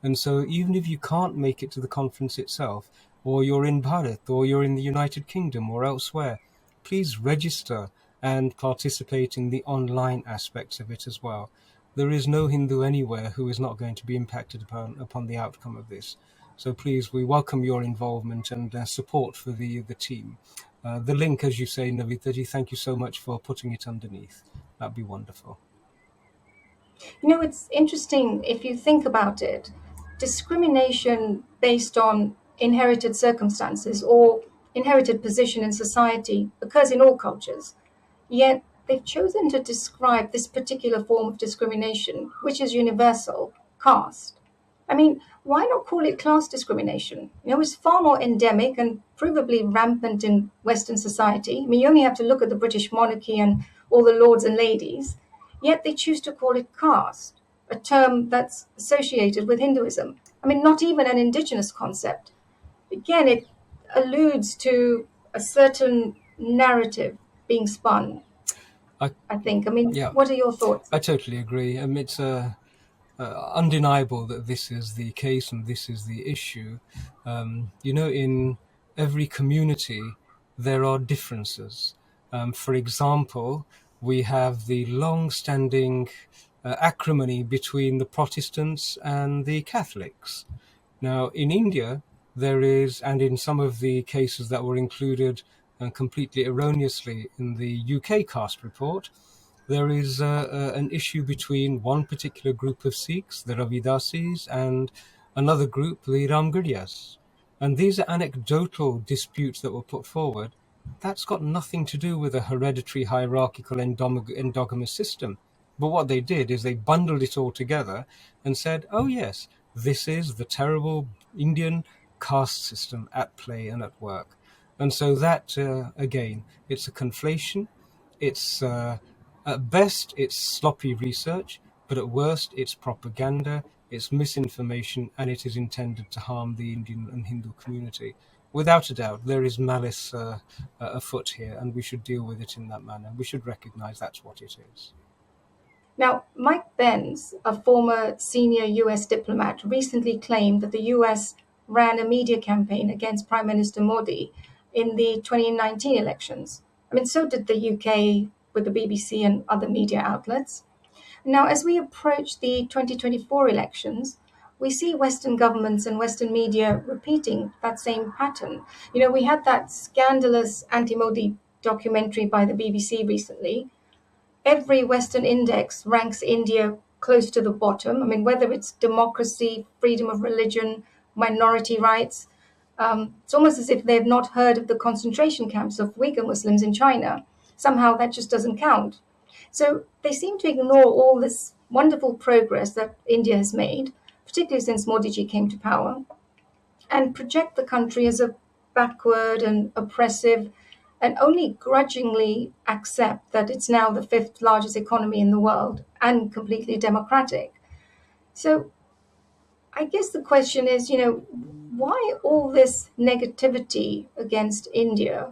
And so even if you can't make it to the conference itself, or you're in Bharat, or you're in the United Kingdom or elsewhere, please register and participate in the online aspects of it as well. There is no Hindu anywhere who is not going to be impacted upon the outcome of this. So please, we welcome your involvement and support for the team. The link, as you say, Navitaji, thank you so much for putting it underneath. That'd be wonderful. You know, it's interesting if you think about it. Discrimination based on inherited circumstances or inherited position in society occurs in all cultures. Yet they've chosen to describe this particular form of discrimination, which is universal, caste. I mean, why not call it class discrimination? You know, it's far more endemic and provably rampant in Western society. I mean, you only have to look at the British monarchy and all the lords and ladies. Yet they choose to call it caste, a term that's associated with Hinduism. I mean, not even an indigenous concept. Again, it alludes to a certain narrative being spun, I think. I mean, Yeah, what are your thoughts? I totally agree. It's undeniable that this is the case and this is the issue. In every community, there are differences. For example, we have the long-standing acrimony between the Protestants and the Catholics. Now, in India, there is, and in some of the cases that were included completely erroneously in the UK caste report, there is an issue between one particular group of Sikhs, the Ravidasis, and another group, the Ramgarhias. And these are anecdotal disputes that were put forward. That's got nothing to do with a hereditary, hierarchical, endogamous system. But what they did is they bundled it all together and said, oh yes, this is the terrible Indian caste system at play and at work. And so that, again, it's a conflation. It's at best, it's sloppy research, but at worst, it's propaganda, it's misinformation, and it is intended to harm the Indian and Hindu community. Without a doubt, there is malice afoot here, and we should deal with it in that manner. We should recognize that's what it is. Now, Mike Benz, a former senior US diplomat, recently claimed that the US ran a media campaign against Prime Minister Modi in the 2019 elections. I mean, so did the UK with the BBC and other media outlets. Now, as we approach the 2024 elections, we see Western governments and Western media repeating that same pattern. We had that scandalous anti Modi documentary by the BBC recently. Every Western index ranks India close to the bottom. I mean, whether it's democracy, freedom of religion, minority rights, it's almost as if they've not heard of the concentration camps of Uyghur Muslims in China. Somehow that just doesn't count. So they seem to ignore all this wonderful progress that India has made, particularly since Modi ji came to power, and project the country as a backward and oppressive, and only grudgingly accept that it's now the fifth largest economy in the world and completely democratic. So I guess the question is, why all this negativity against India,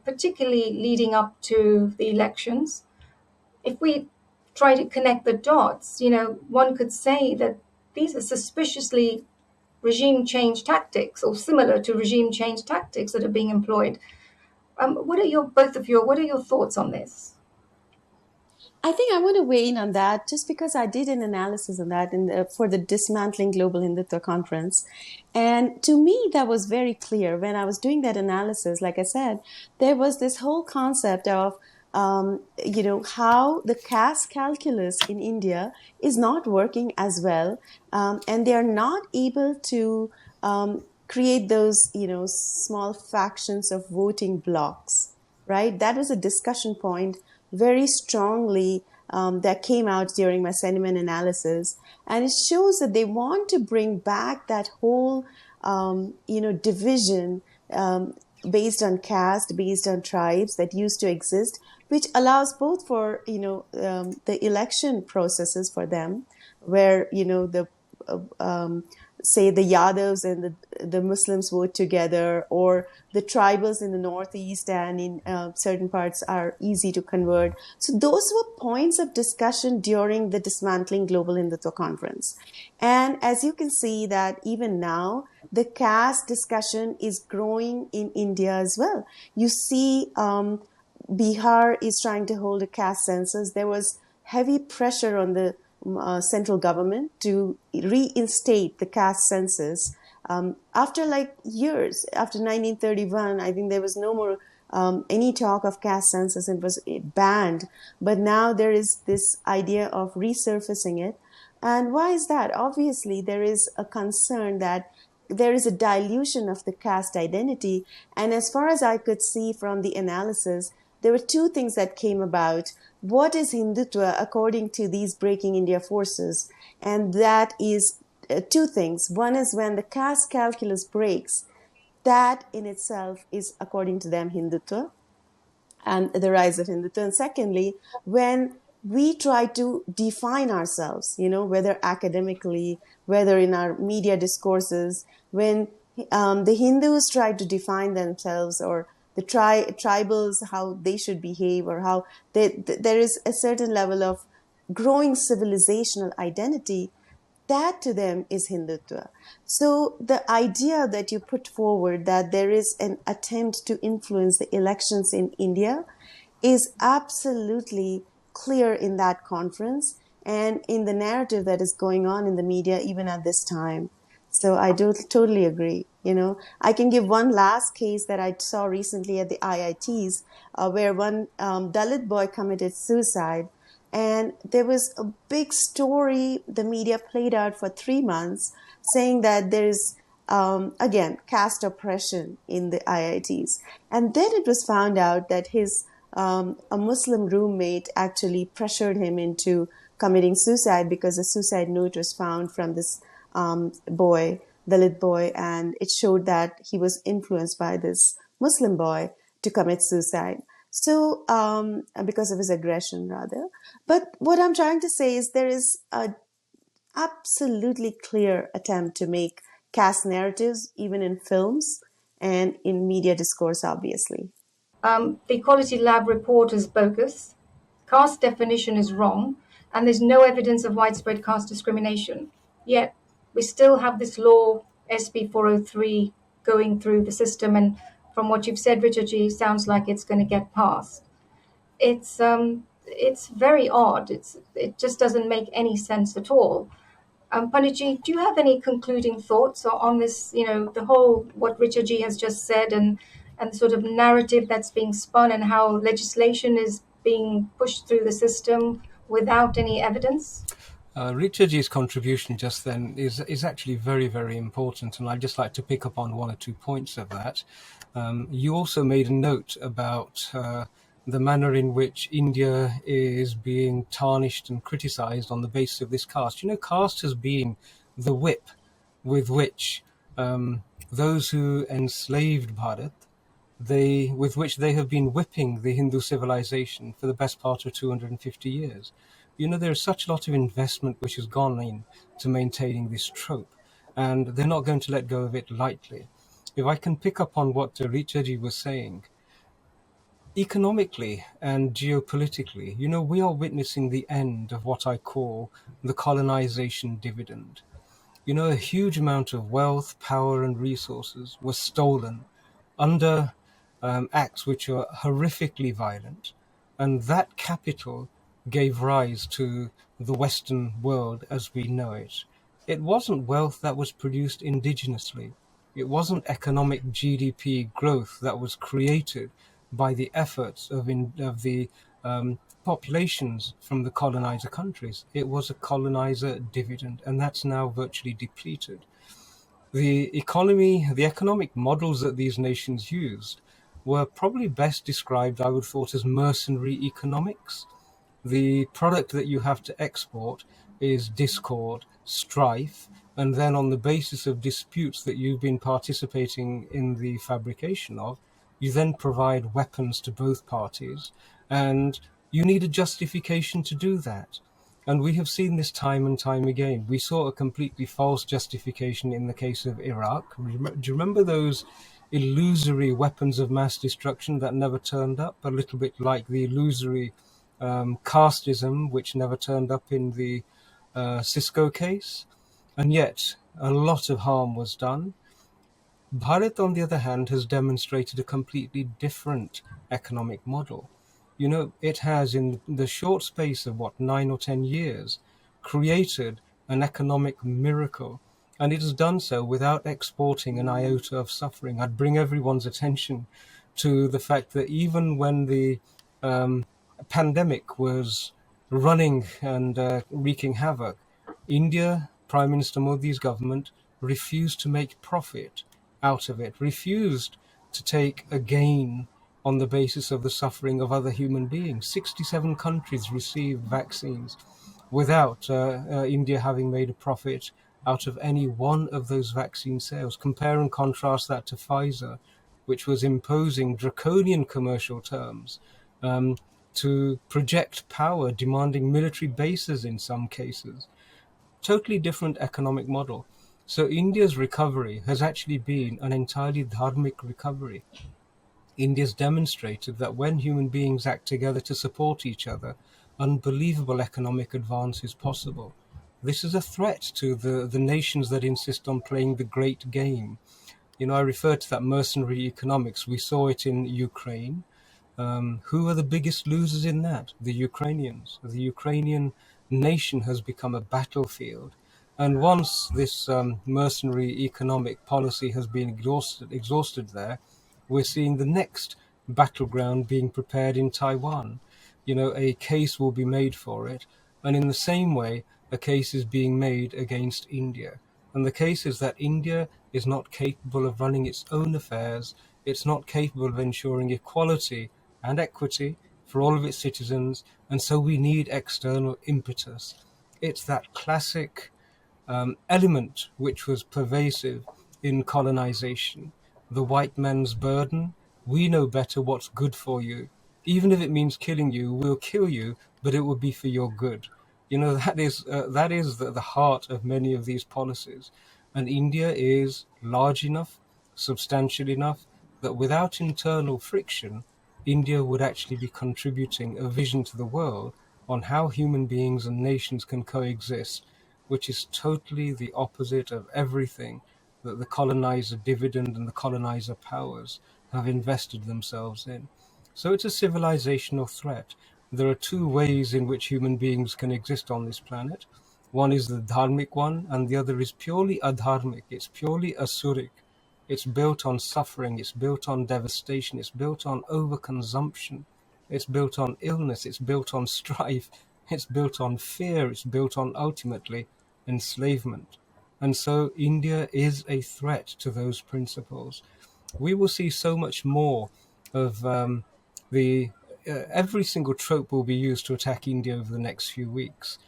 particularly leading up to the elections? If we try to connect the dots, one could say that these are suspiciously regime change tactics or similar to regime change tactics that are being employed. What are your thoughts on this? I think I want to weigh in on that just because I did an analysis on that for the Dismantling Global Hindutva conference. And to me, that was very clear when I was doing that analysis. Like I said, there was this whole concept of, how the caste calculus in India is not working as well. And they are not able to create those, small factions of voting blocks, right? That was a discussion point very strongly that came out during my sentiment analysis. And it shows that they want to bring back that whole, division based on caste, based on tribes that used to exist, which allows both for, the election processes for them, where, say the Yadavs and the Muslims vote together, or the tribals in the northeast and in certain parts are easy to convert. So those were points of discussion during the Dismantling Global Hindutva conference. And as you can see that even now, the caste discussion is growing in India as well. You see Bihar is trying to hold a caste census. There was heavy pressure on the central government to reinstate the caste census. After years, after 1931, I think there was no more any talk of caste census. It was banned. But now there is this idea of resurfacing it. And why is that? Obviously, there is a concern that there is a dilution of the caste identity. And as far as I could see from the analysis, there were two things that came about. What is Hindutva according to these Breaking India forces? And that is two things. One is when the caste calculus breaks, that in itself is, according to them, Hindutva and the rise of Hindutva. And secondly, when we try to define ourselves, whether academically, whether in our media discourses, when the Hindus try to define themselves, or the tribals, how they should behave, or how there is a certain level of growing civilizational identity, that to them is Hindutva. So the idea that you put forward that there is an attempt to influence the elections in India is absolutely clear in that conference and in the narrative that is going on in the media even at this time. So I do totally agree. I can give one last case that I saw recently at the IITs, where one Dalit boy committed suicide. And there was a big story the media played out for 3 months saying that there is, again, caste oppression in the IITs. And then it was found out that his a Muslim roommate actually pressured him into committing suicide because a suicide note was found from this boy, Dalit boy, and it showed that he was influenced by this Muslim boy to commit suicide. So, because of his aggression, rather. But what I'm trying to say is there is a absolutely clear attempt to make caste narratives, even in films and in media discourse, obviously. The Equality Lab report is bogus. Caste definition is wrong. and there's no evidence of widespread caste discrimination. Yet we still have this law, SB 403, going through the system, and from what you've said, Richard G, sounds like it's going to get passed. It's very odd. It just doesn't make any sense at all. Panditji, do you have any concluding thoughts on this? The whole what Richard G has just said, and the sort of narrative that's being spun, and how legislation is being pushed through the system without any evidence? Richard's contribution just then is actually very, very important, and I'd just like to pick up on one or 2 points of that. You also made a note about the manner in which India is being tarnished and criticized on the basis of this caste. Caste has been the whip with which those who enslaved Bharat, with which they have been whipping the Hindu civilization for the best part of 250 years. There's such a lot of investment which has gone in to maintaining this trope, and they're not going to let go of it lightly. If I can pick up on what Richa was saying, economically and geopolitically, we are witnessing the end of what I call the colonization dividend. A huge amount of wealth, power, and resources was stolen under acts which are horrifically violent, and that capital gave rise to the Western world as we know it. It wasn't wealth that was produced indigenously. It wasn't economic GDP growth that was created by the efforts of the populations from the colonizer countries. It was a colonizer dividend, and that's now virtually depleted. The economic models that these nations used were probably best described, I would thought, as mercenary economics. The product that you have to export is discord, strife, and then on the basis of disputes that you've been participating in the fabrication of, you then provide weapons to both parties, and you need a justification to do that. And we have seen this time and time again. We saw a completely false justification in the case of Iraq. Do you remember those illusory weapons of mass destruction that never turned up? A little bit like the illusory casteism, which never turned up in the Cisco case. And yet, a lot of harm was done. Bharat, on the other hand, has demonstrated a completely different economic model. It has, in the short space of 9 or 10 years, created an economic miracle, and it has done so without exporting an iota of suffering. I'd bring everyone's attention to the fact that even when the pandemic was running and wreaking havoc, India, Prime Minister Modi's government, refused to make profit out of it, refused to take a gain on the basis of the suffering of other human beings. 67 countries received vaccines without India having made a profit out of any one of those vaccine sales. Compare and contrast that to Pfizer, which was imposing draconian commercial terms to project power, demanding military bases in some cases. Totally different economic model. So India's recovery has actually been an entirely dharmic recovery. India's demonstrated that when human beings act together to support each other, unbelievable economic advance is possible. This is a threat to the nations that insist on playing the great game. I referred to that mercenary economics. We saw it in Ukraine. Who are the biggest losers in that? The Ukrainians. The Ukrainian nation has become a battlefield. And once this mercenary economic policy has been exhausted there, we're seeing the next battleground being prepared in Taiwan. A case will be made for it. And in the same way, a case is being made against India. And the case is that India is not capable of running its own affairs. It's not capable of ensuring equality and equity for all of its citizens. And so we need external impetus. It's that classic element which was pervasive in colonization. The white man's burden. We know better what's good for you. Even if it means killing you, we'll kill you, but it will be for your good. That is the heart of many of these policies. And India is large enough, substantial enough, that without internal friction, India would actually be contributing a vision to the world on how human beings and nations can coexist, which is totally the opposite of everything that the colonizer dividend and the colonizer powers have invested themselves in. So it's a civilizational threat. There are two ways in which human beings can exist on this planet. One is the dharmic one, and the other is purely adharmic. It's purely asuric. It's built on suffering, it's built on devastation, it's built on overconsumption, it's built on illness, it's built on strife, it's built on fear, it's built on ultimately enslavement. And so India is a threat to those principles. We will see so much more of the every single trope will be used to attack India over the next few weeks.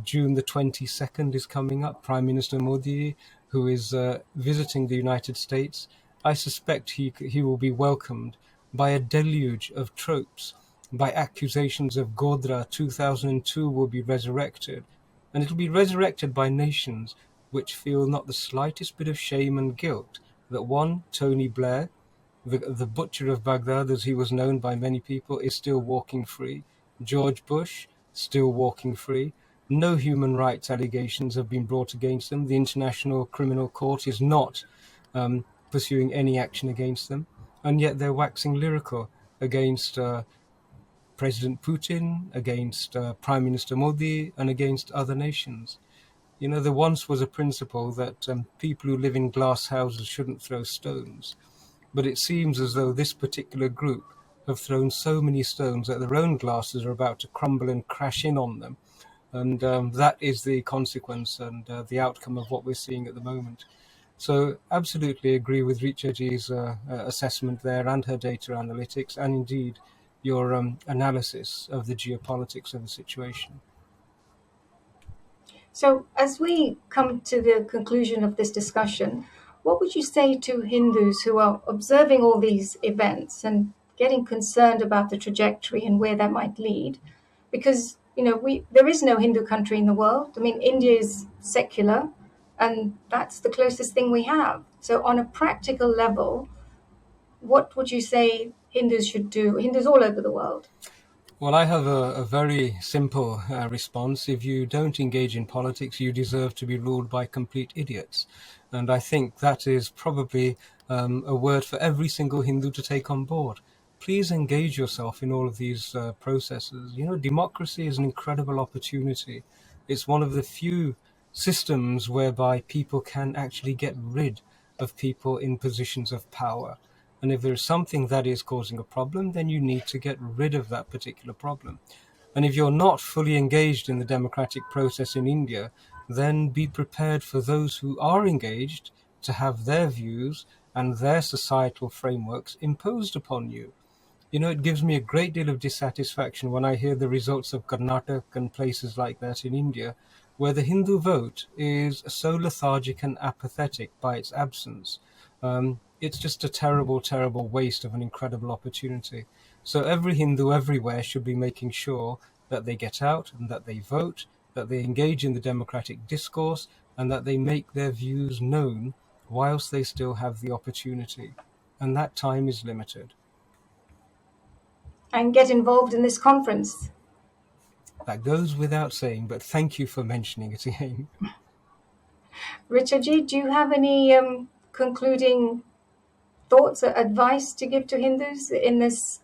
June the 22nd is coming up. Prime Minister Modi, who is visiting the United States, I suspect he will be welcomed by a deluge of tropes, by accusations of Godra 2002 will be resurrected, and it will be resurrected by nations which feel not the slightest bit of shame and guilt that one, Tony Blair, the butcher of Baghdad, as he was known by many people, is still walking free. George Bush, still walking free. No human rights allegations have been brought against them. The International Criminal Court is not pursuing any action against them. And yet they're waxing lyrical against President Putin, against Prime Minister Modi, and against other nations. You know, there once was a principle that people who live in glass houses shouldn't throw stones. But it seems as though this particular group have thrown so many stones that their own glasses are about to crumble and crash in on them. And that is the consequence and the outcome of what we're seeing at the moment. So absolutely agree with Richa Ji's assessment there and her data analytics, and indeed your analysis of the geopolitics of the situation. So, as we come to the conclusion of this discussion, what would you say to Hindus who are observing all these events and getting concerned about the trajectory and where that might lead? Because there is no Hindu country in the world. I mean, India is secular, and that's the closest thing we have. So, on a practical level, what would you say Hindus should do? Hindus all over the world. Well, I have a very simple response. If you don't engage in politics, you deserve to be ruled by complete idiots. And I think that is probably a word for every single Hindu to take on board. Please engage yourself in all of these processes. You know, democracy is an incredible opportunity. It's one of the few systems whereby people can actually get rid of people in positions of power. And if there's something that is causing a problem, then you need to get rid of that particular problem. And if you're not fully engaged in the democratic process in India, then be prepared for those who are engaged to have their views and their societal frameworks imposed upon you. You know, it gives me a great deal of dissatisfaction when I hear the results of Karnataka and places like that in India, where the Hindu vote is so lethargic and apathetic by its absence. It's just a terrible, terrible waste of an incredible opportunity. So every Hindu everywhere should be making sure that they get out and that they vote, that they engage in the democratic discourse, and that they make their views known whilst they still have the opportunity. And that time is limited. And get involved in this conference. That goes without saying, but thank you for mentioning it again. Richard G, do you have any concluding thoughts or advice to give to Hindus in this,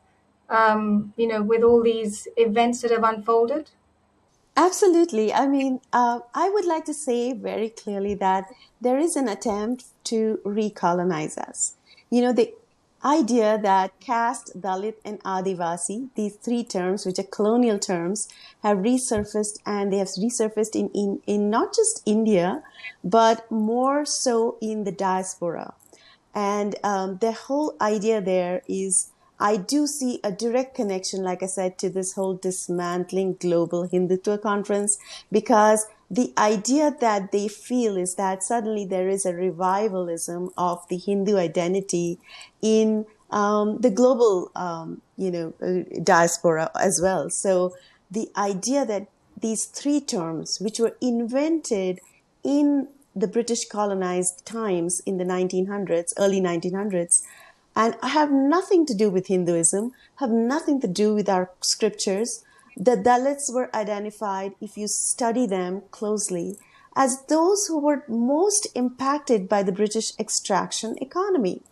with all these events that have unfolded? Absolutely. I mean, I would like to say very clearly that there is an attempt to recolonize us. You know, the idea that caste, Dalit, and Adivasi, these three terms, which are colonial terms, have resurfaced, and they have resurfaced in not just India, but more so in the diaspora. And the whole idea there is, I do see a direct connection, like I said, to this whole dismantling global Hindutva conference, because the idea that they feel is that suddenly there is a revivalism of the Hindu identity in the global, diaspora as well. So the idea that these three terms, which were invented in the British colonized times in the 1900s, early 1900s, and have nothing to do with Hinduism, have nothing to do with our scriptures, The Dalits were identified, if you study them closely, as those who were most impacted by the British extraction economy.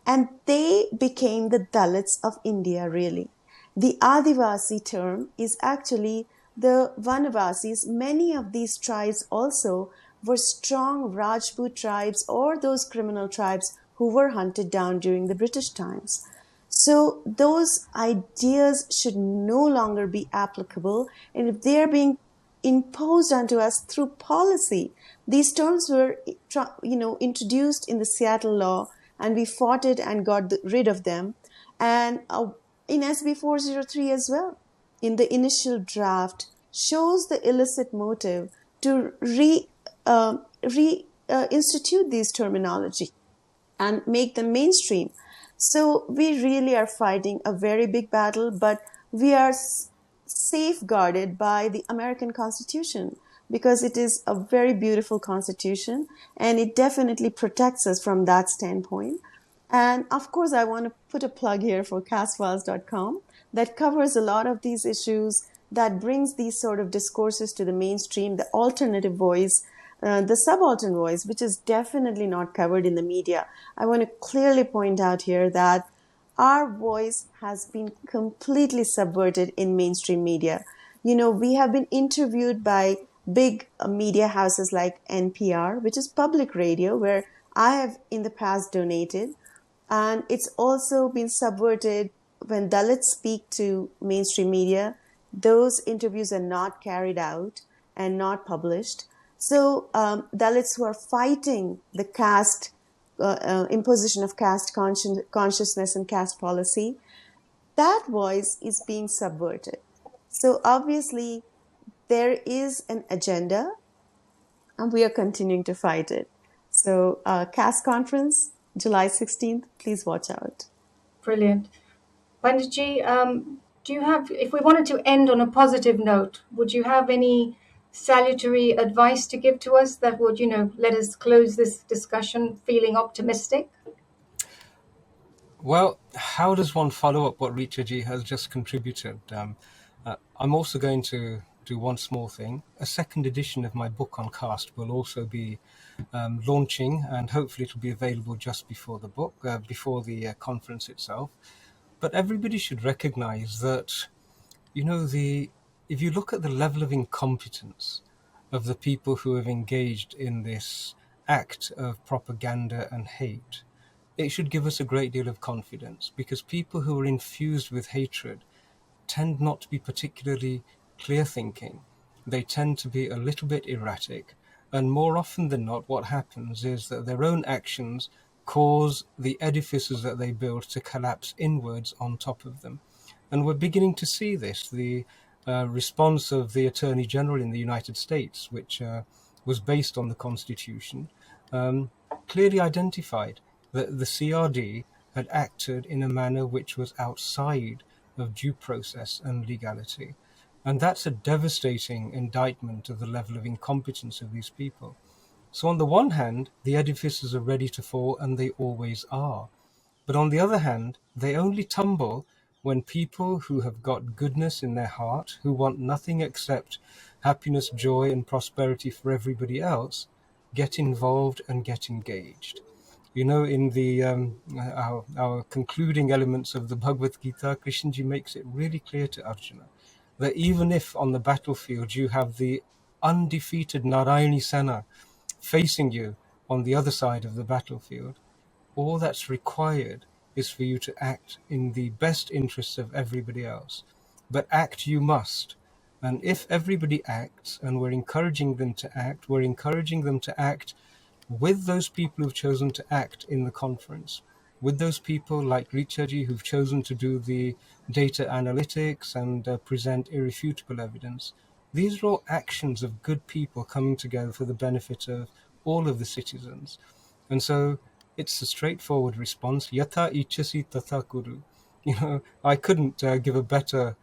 And they became the Dalits of India, really. The Adivasi term is actually the Vanavasis. Many of these tribes also were strong Rajput tribes or those criminal tribes who were hunted down during the British times. So those ideas should no longer be applicable. And if they're being imposed onto us through policy, these terms were, introduced in the Seattle law, and we fought it and got rid of them. And in SB 403 as well, in the initial draft, shows the illicit motive to institute these terminology and make them mainstream. So we really are fighting a very big battle, but we are safeguarded by the American Constitution because it is a very beautiful constitution and it definitely protects us from that standpoint. And of course, I want to put a plug here for castfiles.com that covers a lot of these issues, that brings these sort of discourses to the mainstream, the alternative voice, the subaltern voice, which is definitely not covered in the media. I want to clearly point out here that our voice has been completely subverted in mainstream media. We have been interviewed by big media houses like NPR, which is public radio, where I have in the past donated. And it's also been subverted when Dalits speak to mainstream media. Those interviews are not carried out and not published. So Dalits who are fighting the caste imposition of caste consciousness and caste policy, that voice is being subverted. So obviously there is an agenda and we are continuing to fight it. So caste conference, July 16th, please watch out. Brilliant. Panditji, do you have, if we wanted to end on a positive note, would you have any salutary advice to give to us that would, let us close this discussion feeling optimistic? Well, how does one follow up what Richa ji has just contributed? I'm also going to do one small thing. A second edition of my book on caste will also be launching, and hopefully it will be available just before the book, before the conference itself. But everybody should recognize that, if you look at the level of incompetence of the people who have engaged in this act of propaganda and hate, it should give us a great deal of confidence, because people who are infused with hatred tend not to be particularly clear thinking. They tend to be a little bit erratic, and more often than not, what happens is that their own actions cause the edifices that they build to collapse inwards on top of them. And we're beginning to see this. The response of the Attorney General in the United States, which was based on the Constitution, clearly identified that the CRD had acted in a manner which was outside of due process and legality. And that's a devastating indictment of the level of incompetence of these people. So on the one hand, the edifices are ready to fall, and they always are. But on the other hand, they only tumble when people who have got goodness in their heart, who want nothing except happiness, joy, and prosperity for everybody else, get involved and get engaged. In the our concluding elements of the Bhagavad Gita, Krishnaji makes it really clear to Arjuna that even if on the battlefield you have the undefeated Narayani Sena facing you on the other side of the battlefield, all that's required is for you to act in the best interests of everybody else. But act you must. And if everybody acts, and we're encouraging them to act, we're encouraging them to act with those people who've chosen to act in the conference, with those people like Richaji who've chosen to do the data analytics and present irrefutable evidence. These are all actions of good people coming together for the benefit of all of the citizens. And so it's a straightforward response. Yata ichasi tata kuru. I couldn't give a better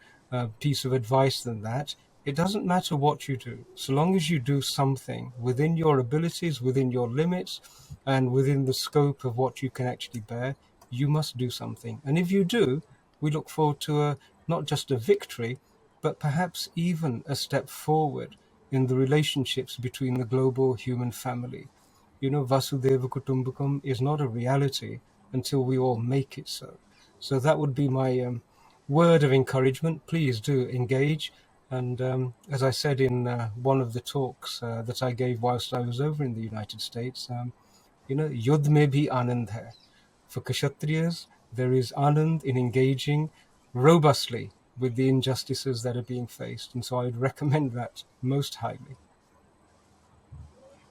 piece of advice than that. It doesn't matter what you do, so long as you do something within your abilities, within your limits, and within the scope of what you can actually bear, you must do something. And if you do, we look forward to not just a victory, but perhaps even a step forward in the relationships between the global human family. Vasudeva Kutumbakam is not a reality until we all make it so. So that would be my word of encouragement. Please do engage. And as I said in one of the talks that I gave whilst I was over in the United States, Yudh mein bhi anand hai. For Kshatriyas, there is anand in engaging robustly with the injustices that are being faced. And so I would recommend that most highly.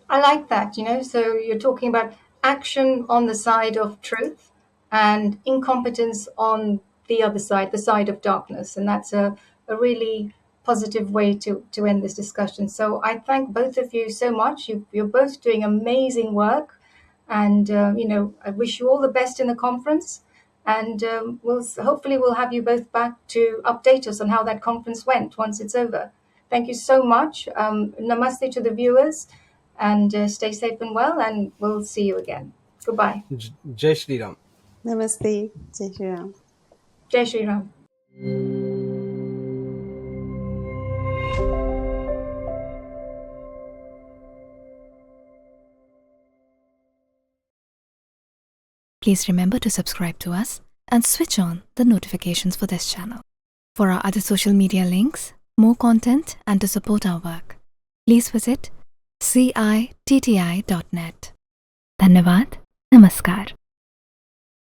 I like that, so you're talking about action on the side of truth and incompetence on the other side, the side of darkness. And that's a really positive way to end this discussion. So I thank both of you so much. You're both doing amazing work. And, I wish you all the best in the conference. And hopefully we'll have you both back to update us on how that conference went once it's over. Thank you so much. Namaste to the viewers. And stay safe and well, and we'll see you again. Goodbye. Jai Shri Ram. Namaste. Jai Shri Ram. Jai Shri Ram. Please remember to subscribe to us and switch on the notifications for this channel. For our other social media links, more content, and to support our work, please visit citti.net. Dhanyavad. Namaskar.